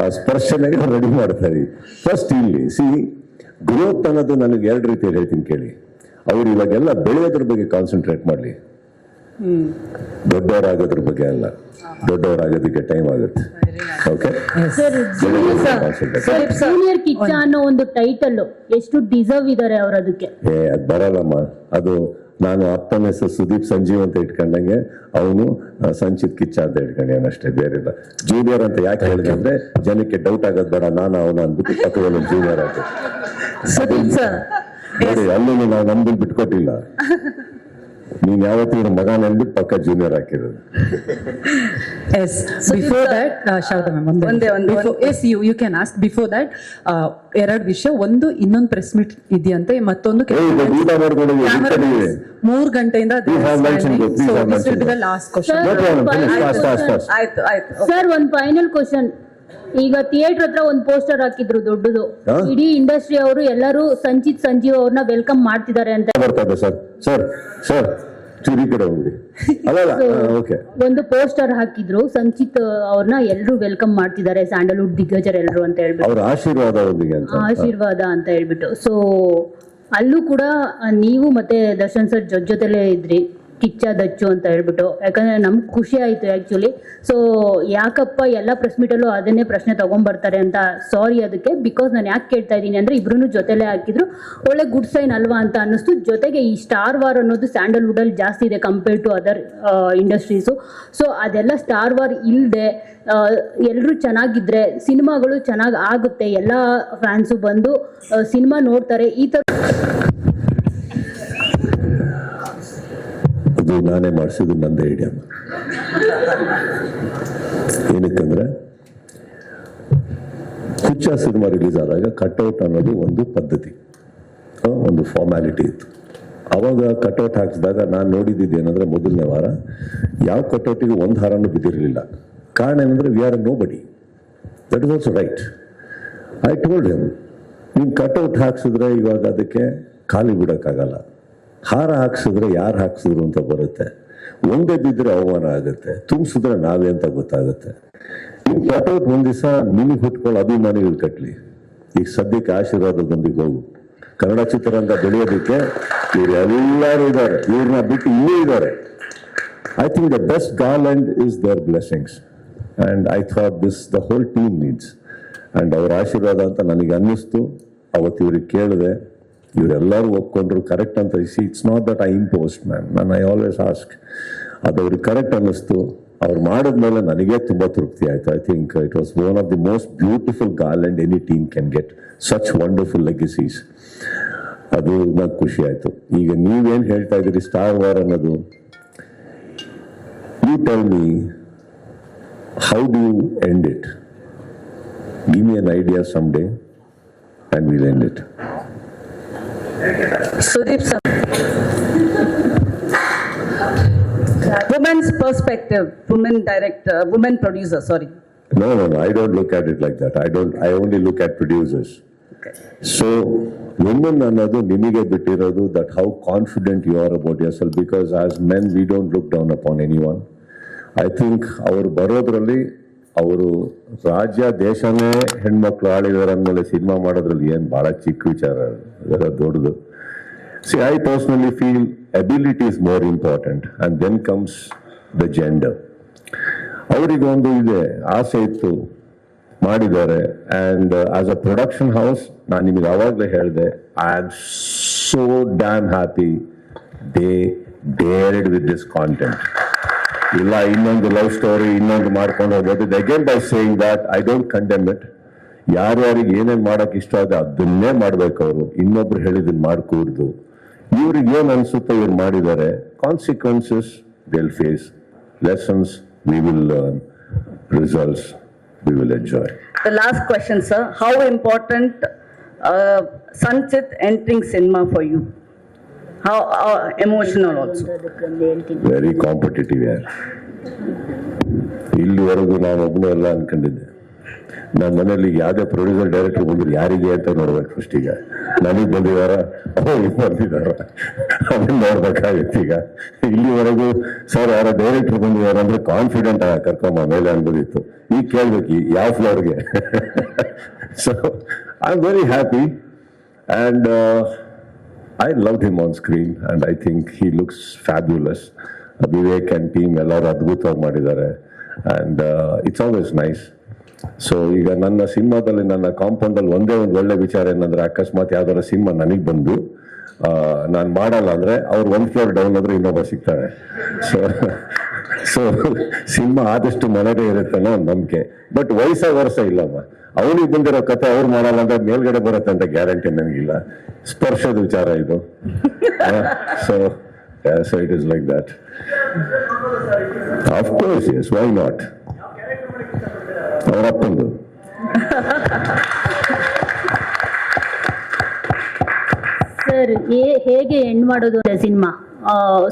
ಆ ಸ್ಪರ್ಶನೆಗೆ ರೆಡಿ ಮಾಡ್ತಾರೆ ಫಸ್ಟ್. ಇಲ್ಲಿ ಗ್ರೋತ್ ಅನ್ನೋದು ನನಗೆ 2 ರೀತಿಯಲ್ಲಿ ಹೇಳ್ತೀನಿ ಕೇಳಿ. ಅವ್ರು ಇವಾಗೆಲ್ಲ ಬೆಳೆಯೋದ್ರ ಬಗ್ಗೆ ಕಾನ್ಸಂಟ್ರೇಟ್ ಮಾಡಲಿ, ದೊಡ್ಡವರಾಗೋದ್ರ ಬಗ್ಗೆ ಅಲ್ಲ. ದೊಡ್ಡವರಾಗೋದಕ್ಕೆ ಟೈಮ್ ಆಗುತ್ತೆ. ಓಕೆ ಜೂನಿಯರ್ ಕಿಚ್ಚ ಅನ್ನೋ ಒಂದು ಟೈಟಲ್ ಎಷ್ಟು ಡಿಸರ್ವ್ ಇದಾರೆ ಅವ್ರು ಅದಕ್ಕೆ. ಅದು ಬರಲ್ಲಮ್ಮ. ಅದು ನಾನು ಅಪ್ಪನ ಹೆಸರು ಸುದೀಪ್ ಸಂಜೀವ್ ಅಂತ ಇಟ್ಕೊಂಡಂಗೆ ಅವನು ಸಂಚಿತ್ ಕಿಚ್ಚ ಅಂತ ಇಟ್ಕೊಂಡೇನು ಅಷ್ಟೇ, ಬೇರೆ ಇಲ್ಲ. ಜೂನಿಯರ್ ಅಂತ ಯಾಕೆ ಹೇಳಿದೆ ಅಂದ್ರೆ ಜನಕ್ಕೆ ಡೌಟ್ ಆಗೋದು ಬೇಡ, ನಾನು ಅವನ ಅಂದ್ಬಿಟ್ಟು ಪಕ್ಕದಲ್ಲಿ ಜೂನಿಯರ್ ಆಗ ನೋಡಿ. ಅಲ್ಲೂ ನಾವು ನಮ್ದು ಬಿಟ್ಕೊಟ್ಟಿಲ್ಲ. ನೀನ್ ಯಾವತ್ತೂ ಮಗನ ಅಂದ್ಬಿಟ್ಟು ಪಕ್ಕ ಜೂನಿಯರ್ ಹಾಕಿರೋದು. Yes. Before that, Shavda ma'am, yes, you can ask. Before that, 2 ವಿಷಯ. ಒಂದು ಇನ್ನೊಂದು ಪ್ರೆಸ್ ಮೀಟ್ ಇದೆಯಂತೆ, ಮತ್ತೊಂದು 3 ಗಂಟೆಯಿಂದ ಲಾಸ್ಟ್ ಕ್ವಶನ್. ಸರ್ ಒಂದು ಫೈನಲ್ ಕ್ವಶನ್. ಈಗ ಥಿಯೇಟರ್ ಹತ್ರ ಒಂದು ಪೋಸ್ಟರ್ ಹಾಕಿದ್ರು ದೊಡ್ಡದು, ಇಡೀ ಇಂಡಸ್ಟ್ರಿ ಅವರು ಎಲ್ಲರೂ ಸಂಚಿತ್ ಸಂಜೀವ್ ಅವ್ರನ್ನ ವೆಲ್ಕಮ್ ಮಾಡ್ತಿದ್ದಾರೆ ಅಂತ. ಒಂದು ಪೋಸ್ಟರ್ ಹಾಕಿದ್ರು, ಸಂಚಿತ್ ಅವ್ರನ್ನ ಎಲ್ಲರೂ ವೆಲ್ಕಮ್ ಮಾಡ್ತಿದ್ದಾರೆ, ಸ್ಯಾಂಡಲ್ವುಡ್ ದಿಗ್ಗಜರ್ ಎಲ್ಲರೂ ಅಂತ ಹೇಳ್ಬಿಟ್ಟು, ಆಶೀರ್ವಾದ ಅಂತ ಹೇಳ್ಬಿಟ್ಟು. ಸೊ ಅಲ್ಲೂ ಕೂಡ ನೀವು ಮತ್ತೆ ದರ್ಶನ್ ಸರ್ ಜೊತೆಲೇ ಇದ್ರಿ. ಕಿಚ್ಚ ದಚ್ಚು ಅಂತ ಹೇಳ್ಬಿಟ್ಟು, ಯಾಕಂದ್ರೆ ನಮ್ಗೆ ಖುಷಿ ಆಯ್ತು ಆಕ್ಚುಲಿ. ಸೊ ಯಾಕಪ್ಪ ಎಲ್ಲ ಪ್ರೆಸ್ ಮೀಟಲ್ಲೂ ಅದನ್ನೇ ಪ್ರಶ್ನೆ ತಗೊಂಡ್ಬರ್ತಾರೆ ಅಂತ ಸಾರಿ ಅದಕ್ಕೆ. ಬಿಕಾಸ್ ನಾನು ಯಾಕೆ ಕೇಳ್ತಾ ಇದ್ದೀನಿ ಅಂದ್ರೆ ಇಬ್ರು ಜೊತೆಲೇ ಹಾಕಿದ್ರು, ಒಳ್ಳೆ ಗುಡ್ ಸೈನ್ ಅಲ್ವಾ ಅಂತ ಅನ್ನಿಸ್ತು. ಜೊತೆಗೆ ಈ ಸ್ಟಾರ್ ವಾರ್ ಅನ್ನೋದು ಸ್ಯಾಂಡಲ್ವುಡ್ ಅಲ್ಲಿ ಜಾಸ್ತಿ ಇದೆ compared to other industries. So ಅದೆಲ್ಲ ಸ್ಟಾರ್ ವಾರ್ ಇಲ್ಲದೆ ಎಲ್ಲರೂ ಚೆನ್ನಾಗಿದ್ರೆ ಸಿನಿಮಾಗಳು ಚೆನ್ನಾಗಿ ಆಗುತ್ತೆ, ಎಲ್ಲ ಫ್ಯಾನ್ಸು ಬಂದು ಸಿನಿಮಾ ನೋಡ್ತಾರೆ. ಈ ತರ ಅದು ನಾನೇ ಮಾಡಿಸಿದ್ದು, ನಂದೇ ಐಡಿಯಾ. ಏನಕ್ಕಂದ್ರೆ ಕುಚ್ಚ ಸಿನಿಮಾ ರಿಲೀಸ್ ಆದಾಗ ಕಟ್ಔಟ್ ಅನ್ನೋದು ಒಂದು ಪದ್ಧತಿ, ಒಂದು ಫಾರ್ಮ್ಯಾಲಿಟಿ ಇತ್ತು. ಅವಾಗ ಕಟ್ಔಟ್ ಹಾಕಿಸಿದಾಗ ನಾನು ನೋಡಿದ್ದು ಏನಂದ್ರೆ ಮೊದಲನೇ ವಾರ ಯಾವ ಕಟ್ಔಟಿಗೆ ಒಂದು ಹಾರನೂ ಬಿದ್ದಿರಲಿಲ್ಲ. ಕಾರಣ ಏನಂದ್ರೆ ವಿ ಆರ್ ನೋ ಬಡಿ, that is also right. I told him, ನೀವು ಕಟ್ಔಟ್ ಹಾಕ್ಸಿದ್ರೆ ಇವಾಗ ಅದಕ್ಕೆ ಖಾಲಿ ಬಿಡೋಕ್ಕಾಗಲ್ಲ. ಹಾರ ಹಾಕ್ಸಿದ್ರೆ ಯಾರು ಹಾಕ್ಸಿದ್ರು ಅಂತ ಬರುತ್ತೆ, ಒಂದೇ ಬಿದ್ದರೆ ಅವಮಾನ ಆಗುತ್ತೆ, ತುಂಬಿಸಿದ್ರೆ ನಾವೇ ಅಂತ ಗೊತ್ತಾಗುತ್ತೆ. ನೀವು ಕಟ್ಔಟ್ ಒಂದ್ ದಿವಸ ನಿಮಗೆ ಹುಟ್ಕೊಳ್ಳೋ ಅಭಿಮಾನಿಗಳು ಕಟ್ಲಿ. ಈಗ ಸದ್ಯಕ್ಕೆ ಆಶೀರ್ವಾದದೊಂದಿಗೆ ಹೋಗು. ಕನ್ನಡ ಚಿತ್ರರಂಗ ಬೆಳೆಯೋದಕ್ಕೆ ಇವ್ರು ಎಲ್ಲರೂ ಇದ್ದಾರೆ, ಇವ್ರನ್ನ ಬಿಟ್ಟು ಇನ್ನೂ ಇದ್ದಾರೆ. I think the best garland is their blessings, and I thought this the whole team needs. And ಅವರ ಆಶೀರ್ವಾದ ಅಂತ ನನಗೆ ಅನ್ನಿಸ್ತು. ಅವತ್ತು ಇವ್ರಿಗೆ ಕೇಳಿದೆ, ಇವರೆಲ್ಲರೂ ಒಪ್ಕೊಂಡ್ರು ಕರೆಕ್ಟ್ ಅಂತ. It's not that I imposed man, ನಾನು ಐ ಆಲ್ವೇಸ್ ಆಸ್ಕ್. ಅದು ಅವ್ರಿಗೆ ಕರೆಕ್ಟ್ ಅನ್ನಿಸ್ತು. ಅವ್ರು ಮಾಡಿದ್ಮೇಲೆ ನನಗೆ ತುಂಬಾ ತೃಪ್ತಿ ಆಯ್ತು. I think it was one of the most beautiful garland any team can get, such wonderful legacies. ಅದು ನಂಗೆ ಖುಷಿ ಆಯ್ತು. ಈಗ ನೀವೇನ್ ಹೇಳ್ತಾ ಇದ್ದೀರಿ ಸ್ಟಾರ್ ವಾರ್ ಅನ್ನೋದು, you tell me, how do you end it? Give me an idea someday and we'll end it. Sudeep sir. Women's perspective, women director, women producer, sorry. No, I don't look at it like that. I only look at producers. Okay. So, women ಅನ್ನೋದು ನಿಮಗೆ ಬಿಟ್ಟಿರೋದು, that how confident you are about yourself, because as men we don't look down upon anyone. I think ಅವರು ಬರೋದ್ರಲ್ಲಿ, ಅವರು ರಾಜ್ಯ ದೇಶನೇ ಹೆಣ್ಮಕ್ಳು ಆಳಿದಾರೆ ಅಂದಮೇಲೆ cinema ಮಾಡೋದ್ರಲ್ಲಿ ಏನು ಬಹಳ ಚಿಕ್ಕ ವಿಚಾರ, ಅದೆಲ್ಲ ದೊಡ್ಡದು. See, I personally feel ability is more important, and then comes the gender. ಅವರಿಗೆ ಒಂದು ಇದೆ, ಆಸೆ ಇತ್ತು, ಮಾಡಿದ್ದಾರೆ. And as a production house ನಾನು ನಿಮಗೆ ಆವಾಗಲೇ ಹೇಳಿದೆ, I am so damn happy they dared with this content. ಇಲ್ಲ ಇನ್ನೊಂದು ಲವ್ ಸ್ಟೋರಿ ಇನ್ನೊಂದು ಮಾಡ್ಕೊಂಡು ಹೋಗೋದು. Again by saying that I don't condemn it. ಯಾರ್ಯಾರಿಗೆ ಏನೇನು ಮಾಡೋಕೆ ಇಷ್ಟ ಆದ ಅದನ್ನೇ ಮಾಡ್ಬೇಕು. ಅವರು ಇನ್ನೊಬ್ರು ಹೇಳಿದನ್ನು ಮಾಡ್ಕೂಡ್ದು. ಇವ್ರಿಗೆ ಏನು ಅನ್ಸುತ್ತೋ ಇವ್ರು ಮಾಡಿದ್ದಾರೆ. Consequences will face, lessons we will learn, results we will enjoy. The last question, sir. How important Sanchit entering cinema for you? How emotional also? Very competitive yaar. ಇಲ್ಲಿವರೆಗೂ ನಾನು ಒಬ್ಬನೇ ಎಲ್ಲ ಅನ್ಕೊಂಡಿದ್ದೆ. ನನ್ನ ಮನೆಯಲ್ಲಿ ಯಾವುದೇ ಪ್ರೊಡ್ಯೂಸರ್ ಡೈರೆಕ್ಟರ್ ಬಂದ್ರು ಯಾರಿಗೆ ಅಂತ ನೋಡ್ಬೇಕು ಫಸ್ಟ್. ಈಗ ನನಗೆ ಬಂದಿದಾರ, ಬಂದಿದಾರ, ಅದನ್ನ ನೋಡ್ಬೇಕಾಗಿತ್ತು. ಈಗ ಇಲ್ಲಿವರೆಗೂ ಸರ್ ಯಾರೋ ಡೈರೆಕ್ಟರ್ ಬಂದಿದಾರ ಅಂದ್ರೆ ಕಾನ್ಫಿಡೆಂಟ್ ಕರ್ಕೊಂಬ ಮೇಲೆ ಅನ್ಬೋದಿತ್ತು. ಈಗ ಕೇಳ್ಬೇಕು ಯಾವ ಫ್ಲೋರ್ಗೆ. So I am very happy and I loved him on screen and I think he looks fabulous. Vivek and team ಎಲ್ಲರೂ ಅದ್ಭುತವಾಗಿ ಮಾಡಿದ್ದಾರೆ. And it's always nice. So ಈಗ ನನ್ನ ಸಿನಿಮಾದಲ್ಲಿ, ನನ್ನ ಕಾಂಪೌಂಡಲ್ಲಿ ಒಂದೇ ಒಂದು ಒಳ್ಳೆ ವಿಚಾರ ಏನಂದ್ರೆ, ಅಕಸ್ಮಾತ್ ಯಾವ್ದಾರ ಸಿನಿಮಾ ನನಗೆ ಬಂದು ನಾನು ಮಾಡಲ್ಲ ಅಂದ್ರೆ ಅವ್ರು ಒಂದು ಫ್ಲೋರ್ ಡೌನ್ ಆದ್ರೆ ಇನ್ನೊಬ್ಬ ಸಿಗ್ತಾನೆ. ಸೊ ಸಿನಿಮಾ ಆದಷ್ಟು ಮನೆಗೆ ಇರುತ್ತೆ ಅನ್ನೋ ಒಂದು ನಂಬಿಕೆ. ಬಟ್ ವರ್ಷ ಇಲ್ಲಮ್ಮ, ಅವನಿಗೆ ಬಂದಿರೋ ಕತೆ ಅವ್ರು ಮಾಡಲ್ಲ ಅಂದ್ರೆ ಮೇಲ್ಗಡೆ ಬರುತ್ತೆ ಅಂತ ಗ್ಯಾರಂಟಿ ನನಗಿಲ್ಲ. ಸ್ಪರ್ಶದ ವಿಚಾರ ಇದು. So it is like that. Of course, yes, why not. ಅವರಪ್ಪಂದು ಸರ್ ಹೇಗೆ ಎಂಡ್ ಮಾಡೋದು ಸಿನಿಮಾ?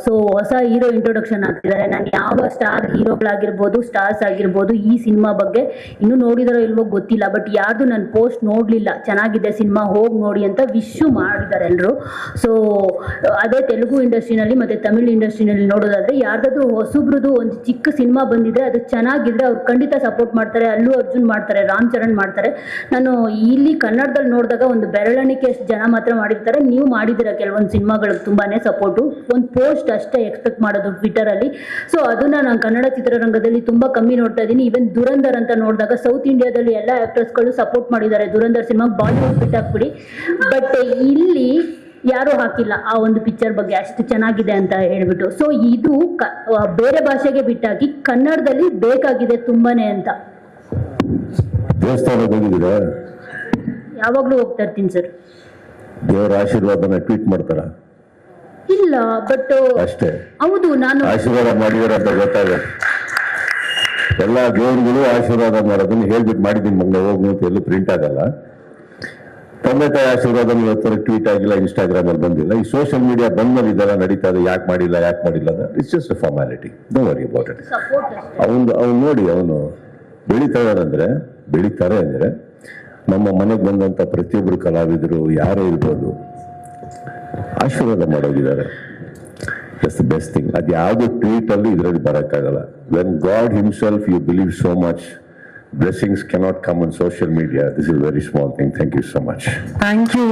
ಸೊ ಹೊಸ ಹೀರೋ ಇಂಟ್ರೊಡಕ್ಷನ್ ಆಗ್ತಿದ್ದಾರೆ. ನಾನು ಯಾವ ಸ್ಟಾರ್ ಹೀರೋಗಳಾಗಿರ್ಬೋದು, ಸ್ಟಾರ್ಸ್ ಆಗಿರ್ಬೋದು, ಈ ಸಿನಿಮಾ ಬಗ್ಗೆ ಇನ್ನೂ ನೋಡಿದಾರೋ ಇಲ್ವೋ ಗೊತ್ತಿಲ್ಲ. ಬಟ್ ಯಾರ್ದು ನನ್ನ ಪೋಸ್ಟ್ ನೋಡಲಿಲ್ಲ, ಚೆನ್ನಾಗಿದೆ ಸಿನಿಮಾ ಹೋಗಿ ನೋಡಿ ಅಂತ ವಿಶ್ಯೂ ಮಾಡಿದ್ದಾರೆ ಎಲ್ಲರೂ. ಸೊ ಅದೇ ತೆಲುಗು ಇಂಡಸ್ಟ್ರಿನಲ್ಲಿ ಮತ್ತು ತಮಿಳ್ ಇಂಡಸ್ಟ್ರಿನಲ್ಲಿ ನೋಡೋದಾದ್ರೆ, ಯಾರ್ದಾದ್ರೂ ಹೊಸಬ್ರದ್ದು ಒಂದು ಚಿಕ್ಕ ಸಿನಿಮಾ ಬಂದಿದ್ರೆ ಅದು ಚೆನ್ನಾಗಿದ್ರೆ ಅವ್ರು ಖಂಡಿತ ಸಪೋರ್ಟ್ ಮಾಡ್ತಾರೆ. ಅಲ್ಲು ಅರ್ಜುನ್ ಮಾಡ್ತಾರೆ, ರಾಮ್ ಚರಣ್ ಮಾಡ್ತಾರೆ. ನಾನು ಇಲ್ಲಿ ಕನ್ನಡದಲ್ಲಿ ನೋಡಿದಾಗ ಒಂದು ಬೆರಳಿಕೆ ಜನ ಮಾತ್ರ ಮಾಡಿರ್ತಾರೆ. ನೀವು ಮಾಡಿದ್ದೀರ ಕೆಲವೊಂದು ಸಿನಿಮಾಗಳಿಗೆ ತುಂಬಾನೇ ಸಪೋರ್ಟು. ಒಂದು ಒಂದು ಪೋಸ್ಟ್ ಅಷ್ಟೇ ಎಕ್ಸ್ಪೆಕ್ಟ್ ಮಾಡೋದು ಟ್ವಿಟರ್ ಅಲ್ಲಿ. ಸೊ ಅದನ್ನ ನಾನು ಕನ್ನಡ ಚಿತ್ರರಂಗದಲ್ಲಿ ತುಂಬಾ ಕಮ್ಮಿ ನೋಡ್ತಾ ಇದ್ದೀನಿ. ಈವನ್ ದುರಂಧರ್ ಅಂತ ನೋಡಿದಾಗ ಸೌತ್ ಇಂಡಿಯಾದಲ್ಲಿ ಎಲ್ಲ ಆಕ್ಟರ್ಸ್ಗಳು ಸಪೋರ್ಟ್ ಮಾಡಿದ್ದಾರೆ ದುರಂಧರ್ ಸಿನಿಮಾ, ಬಾಲಿವುಡ್ ಬಿಟ್ಟಾಕ್ಬಿಡಿ. ಬಟ್ ಇಲ್ಲಿ ಯಾರೂ ಹಾಕಿಲ್ಲ ಆ ಒಂದು ಪಿಕ್ಚರ್ ಬಗ್ಗೆ ಅಷ್ಟು ಚೆನ್ನಾಗಿದೆ ಅಂತ ಹೇಳ್ಬಿಟ್ಟು. ಸೊ ಇದು ಬೇರೆ ಭಾಷೆಗೆ ಬಿಟ್ಟಾಕಿ ಕನ್ನಡದಲ್ಲಿ ಬೇಕಾಗಿದೆ ತುಂಬಾನೇ ಅಂತ. ದೇವಸ್ಥಾನಕ್ಕೆ ಹೋಗಿದ್ದೀರಾ? ಯಾವಾಗ್ಲೂ ಹೋಗ್ತಾ ಇರ್ತೀನಿ ಸರ್. ದೇವರ ಆಶೀರ್ವಾದನ ಟ್ವೀಟ್ ಮಾಡ್ತಾರ? ಇಲ್ಲ, ಬಟ್ ಅಷ್ಟೇ. ಹೌದು, ನಾನು ಆಶೀರ್ವಾದ ಮಾಡಿದಾರ ಅಂತ ಗೊತ್ತಾಗುತ್ತೆ. ಎಲ್ಲ ದೇವರುಗಳು ಆಶೀರ್ವಾದ ಮಾಡೋದನ್ನ ಹೇಳ್ಬಿಟ್ಟು ಮಾಡಿದೀನಿ ಮಗನ ಹೋಗ್ನು ಅಂತ ಎಲ್ಲೂ ಪ್ರಿಂಟ್ ಆಗಲ್ಲ. ತಂದೆ ತಾಯಿ ಆಶೀರ್ವಾದ ಇವತ್ತು ಟ್ವೀಟ್ ಆಗಿಲ್ಲ, ಇನ್ಸ್ಟಾಗ್ರಾಮ್ ಅಲ್ಲಿ ಬಂದಿಲ್ಲ. ಈ ಸೋಷಿಯಲ್ ಮೀಡಿಯಾ ಬಂದ್ಮೇಲೆ ಇದೆಲ್ಲ ನಡೀತಾ ಇದೆ. ಯಾಕೆ ಮಾಡಿಲ್ಲ it's just a formality. Don't worry about it. Support ಅವ್ನು ನೋಡಿ, ಅವನು ಬೆಳೀತಾರೆ ಅಂದ್ರೆ ನಮ್ಮ ಮನೆಗೆ ಬಂದಂತ ಪ್ರತಿಯೊಬ್ಬರು ಕಲಾವಿದರು ಯಾರೇ ಇರ್ಬೋದು ಆಶೀರ್ವಾದ ಮಾಡೋಗಿದ್ದಾರೆ. That's the best thing. ಅದು ಯಾವ್ದು ಟ್ವೀಟ್ ಅಲ್ಲಿ ಇದರಲ್ಲಿ ಬರಕ್ಕಾಗಲ್ಲ. When god himself you believe so much, blessings cannot come on social media. This is a very small thing. Thank you so much. Thank you.